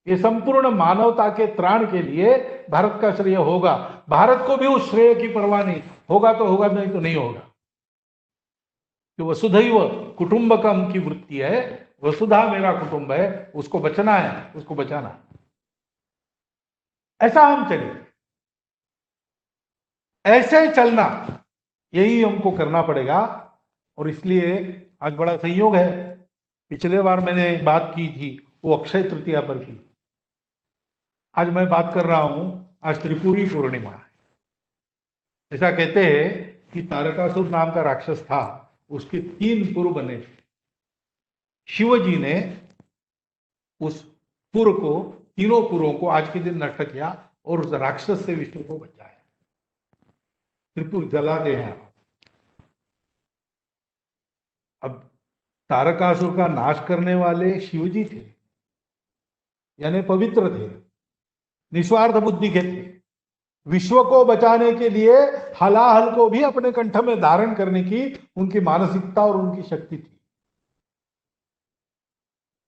ये संपूर्ण मानवता के त्राण के लिए भारत का श्रेय होगा। भारत को भी उस श्रेय की परवाह नहीं, होगा तो होगा, नहीं तो नहीं होगा। कि वसुधैव कुटुंबकम की वृत्ति है, वसुधा मेरा कुटुंब है, उसको बचना है, उसको बचाना है। ऐसा हम चले, ऐसे चलना, यही हमको करना पड़ेगा। और इसलिए आज बड़ा संयोग है, पिछले बार मैंने एक बात की थी, वो अक्षय तृतीया पर की। आज मैं बात कर रहा हूं, आज त्रिपुरी पूर्णिमा है। ऐसा कहते हैं कि तारकासुर नाम का राक्षस था, उसके 3 पुर बने थे। शिव जी ने उस पुर को, तीनों पुरों को आज के दिन नष्ट किया और उस राक्षस से विष्णु को बचाया। त्रिपुर जलाते हैं। अब तारकासुर का नाश करने वाले शिव जी थे, यानी पवित्र थे, निस्वार्थ बुद्धि के थे। विश्व को बचाने के लिए हलाहल को भी अपने कंठ में धारण करने की उनकी मानसिकता और उनकी शक्ति थी,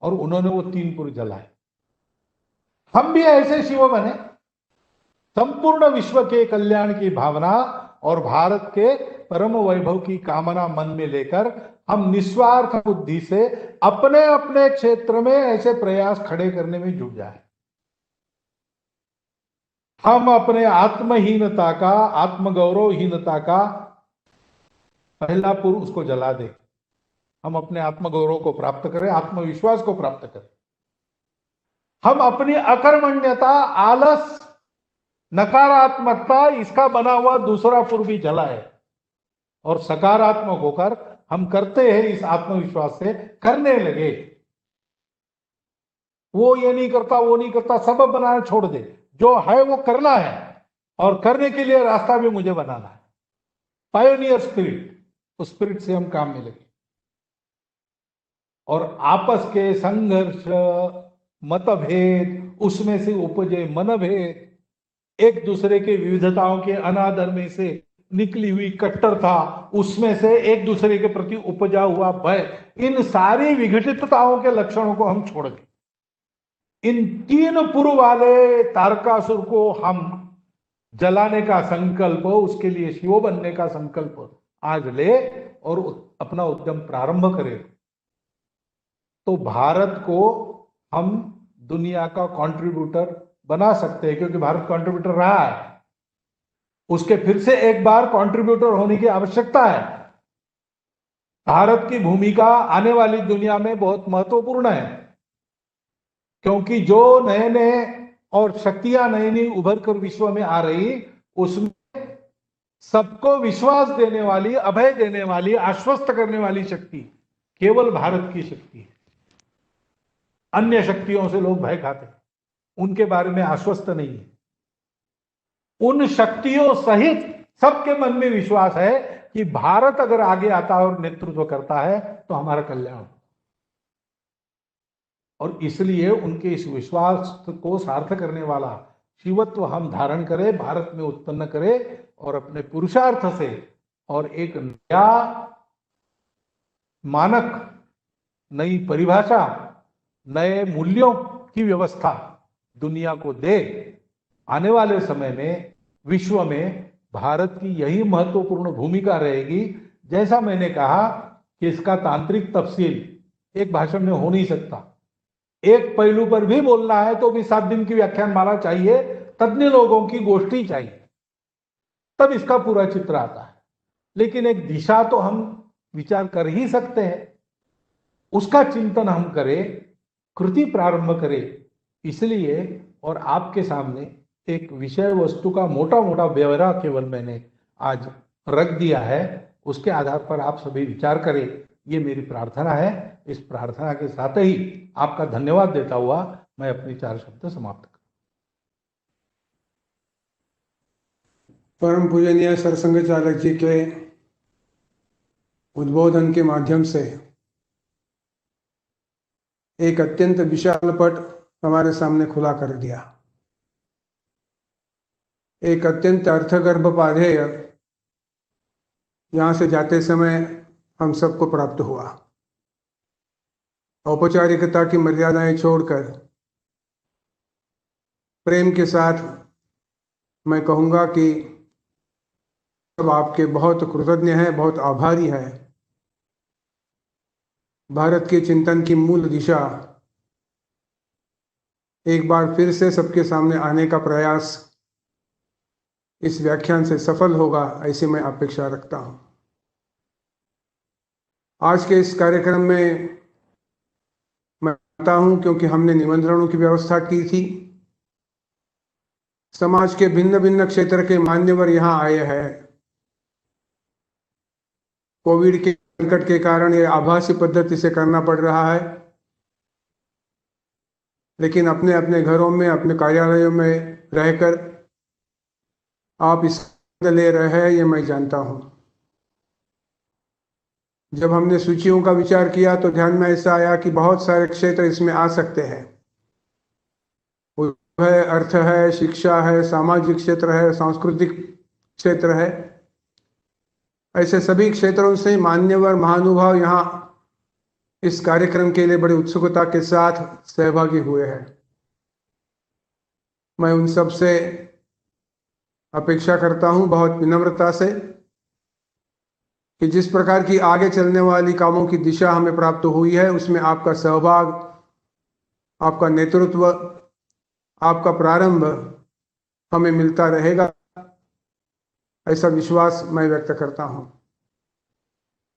और उन्होंने वो 3 पुर जलाए। हम भी ऐसे शिव बने, संपूर्ण विश्व के कल्याण की भावना और भारत के परम वैभव की कामना मन में लेकर हम निस्वार्थ बुद्धि से अपने अपने क्षेत्र में ऐसे प्रयास खड़े करने में जुट जाए। हम अपने आत्महीनता का, आत्मगौरवहीनता का पहला पुर उसको जला दें। हम अपने आत्मगौरव को प्राप्त करें, आत्मविश्वास को प्राप्त करें। हम अपनी अकर्मण्यता, आलस, नकारात्मकता, इसका बना हुआ दूसरा पुर भी जलाए और सकारात्मक होकर हम करते हैं, इस आत्मविश्वास से करने लगे। वो ये नहीं करता, वो नहीं करता, सबब बनाना छोड़ दे, जो है वो करना है, और करने के लिए रास्ता भी मुझे बनाना है। पायोनियर स्पिरिट, उस स्पिरिट से हम काम में लगे और आपस के संघर्ष, मतभेद, उसमें से उपजे मनभेद, एक दूसरे के विविधताओं के अनादर में से निकली हुई कट्टरता, उसमें से एक दूसरे के प्रति उपजा हुआ भय, इन सारी विघटितताओं के लक्षणों को हम छोड़ दें। इन 3 पुर वाले तारकासुर को हम जलाने का संकल्प, उसके लिए शिव बनने का संकल्प आज ले और अपना उद्यम प्रारंभ करें, तो भारत को हम दुनिया का कंट्रीब्यूटर बना सकते हैं। क्योंकि भारत कंट्रीब्यूटर रहा है, उसके फिर से एक बार कंट्रीब्यूटर होने की आवश्यकता है। भारत की भूमिका आने वाली दुनिया में बहुत महत्वपूर्ण है, क्योंकि जो नए नए और शक्तियां नई नई उभर कर विश्व में आ रही, उसमें सबको विश्वास देने वाली, अभय देने वाली, आश्वस्त करने वाली शक्ति केवल भारत की शक्ति है। अन्य शक्तियों से लोग भय खाते हैं, उनके बारे में आश्वस्त नहीं है। उन शक्तियों सहित सबके मन में विश्वास है कि भारत अगर आगे आता है और नेतृत्व करता है तो हमारा कल्याण हो, और इसलिए उनके इस विश्वास को सार्थ करने वाला शिवत्व हम धारण करें, भारत में उत्पन्न करें, और अपने पुरुषार्थ से और एक नया मानक, नई परिभाषा, नए मूल्यों की व्यवस्था दुनिया को दे। आने वाले समय में विश्व में भारत की यही महत्वपूर्ण भूमिका रहेगी। जैसा मैंने कहा कि इसका तांत्रिक तफसील एक भाषण में हो नहीं सकता, एक पहलू पर भी बोलना है तो भी 7 दिन की व्याख्यानमाला चाहिए, तज्ञ लोगों की गोष्ठी चाहिए, तब इसका पूरा चित्र आता है। लेकिन एक दिशा तो हम विचार कर ही सकते हैं, उसका चिंतन हम करें, कृति प्रारंभ करें। इसलिए और आपके सामने एक विषय वस्तु का मोटा मोटा ब्यौरा केवल मैंने आज रख दिया है, उसके आधार पर आप सभी विचार करें, ये मेरी प्रार्थना है। इस प्रार्थना के साथ ही आपका धन्यवाद देता हुआ मैं अपनी 4 शब्द समाप्त करूं। परम पूजनीय सरसंघ चालक जी के उद्बोधन के माध्यम से एक अत्यंत विशाल पट हमारे सामने खुला कर दिया। एक अत्यंत अर्थगर्भ पाधेय यहाँ से जाते समय हम सबको प्राप्त हुआ। औपचारिकता की मर्यादाएं छोड़कर प्रेम के साथ मैं कहूँगा कि सब आपके बहुत कृतज्ञ हैं, बहुत आभारी हैं। भारत के चिंतन की मूल दिशा एक बार फिर से सबके सामने आने का प्रयास इस व्याख्यान से सफल होगा, ऐसी मैं अपेक्षा रखता हूं। आज के इस कार्यक्रम में मैं आता हूं क्योंकि हमने निमंत्रणों की व्यवस्था की थी। समाज के भिन्न भिन्न क्षेत्र के मान्यवर यहां आए हैं। कोविड के संकट के कारण ये आभासी पद्धति से करना पड़ रहा है, लेकिन अपने अपने घरों में, अपने कार्यालयों में रहकर आप इस ले रहे हैं, ये मैं जानता हूं। जब हमने सूचियों का विचार किया तो ध्यान में ऐसा आया कि बहुत सारे क्षेत्र इसमें आ सकते हैं। है, अर्थ है, शिक्षा है, सामाजिक क्षेत्र है, सांस्कृतिक क्षेत्र है। ऐसे सभी क्षेत्रों से मान्यवर महानुभाव यहाँ इस कार्यक्रम के लिए बड़ी उत्सुकता के साथ सहभागी हुए हैं। मैं उन सब से अपेक्षा करता हूं बहुत विनम्रता से कि जिस प्रकार की आगे चलने वाली कामों की दिशा हमें प्राप्त हुई है, उसमें आपका सहभाग, आपका नेतृत्व, आपका प्रारंभ हमें मिलता रहेगा, ऐसा विश्वास मैं व्यक्त करता हूं।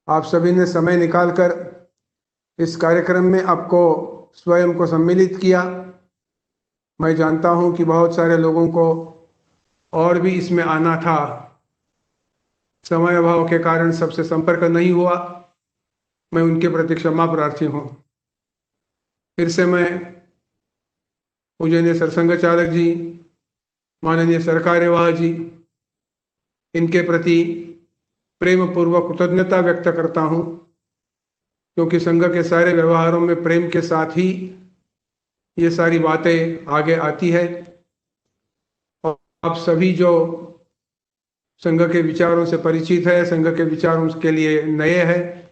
आप सभी ने समय निकालकर इस कार्यक्रम में आपको स्वयं को सम्मिलित किया। मैं जानता हूं कि बहुत सारे लोगों को और भी इसमें आना था, समय अभाव के कारण सबसे संपर्क नहीं हुआ। मैं उनके प्रति क्षमा प्रार्थी हूं। फिर से मैं पूजनीय सरसंघ चालक जी, माननीय सरकार्यवाह जी, इनके प्रति प्रेम पूर्वक कृतज्ञता व्यक्त करता हूं, क्योंकि संघ के सारे व्यवहारों में प्रेम के साथ ही ये सारी बातें आगे आती है। और आप सभी जो संघ के विचारों से परिचित है, संघ के विचारों के लिए नए हैं,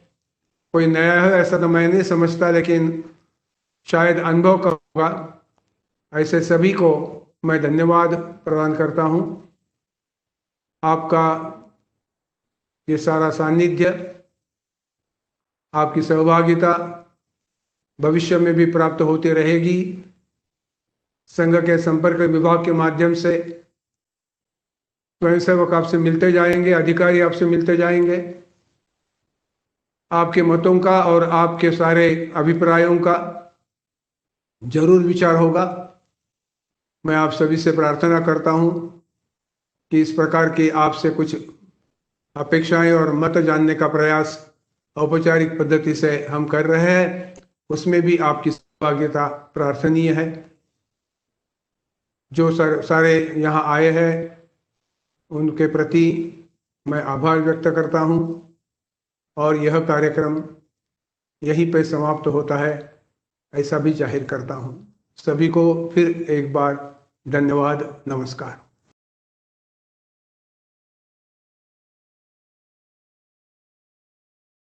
कोई नया है ऐसा तो मैं नहीं समझता, लेकिन शायद अनुभव का होगा, ऐसे सभी को मैं धन्यवाद प्रदान करता हूं। आपका ये सारा सानिध्य, आपकी सहभागिता भविष्य में भी प्राप्त होती रहेगी। संघ के संपर्क विभाग के माध्यम से स्वयंसेवक आपसे मिलते जाएंगे, अधिकारी आपसे मिलते जाएंगे। आपके मतों का और आपके सारे अभिप्रायों का जरूर विचार होगा। मैं आप सभी से प्रार्थना करता हूं कि इस प्रकार की आपसे कुछ अपेक्षाएं और मत जानने का प्रयास औपचारिक पद्धति से हम कर रहे हैं, उसमें भी आपकी सहभागिता प्रार्थनीय है। जो सारे यहाँ आए हैं उनके प्रति मैं आभार व्यक्त करता हूँ, और यह कार्यक्रम यहीं पे समाप्त होता है ऐसा भी जाहिर करता हूँ। सभी को फिर एक बार धन्यवाद, नमस्कार।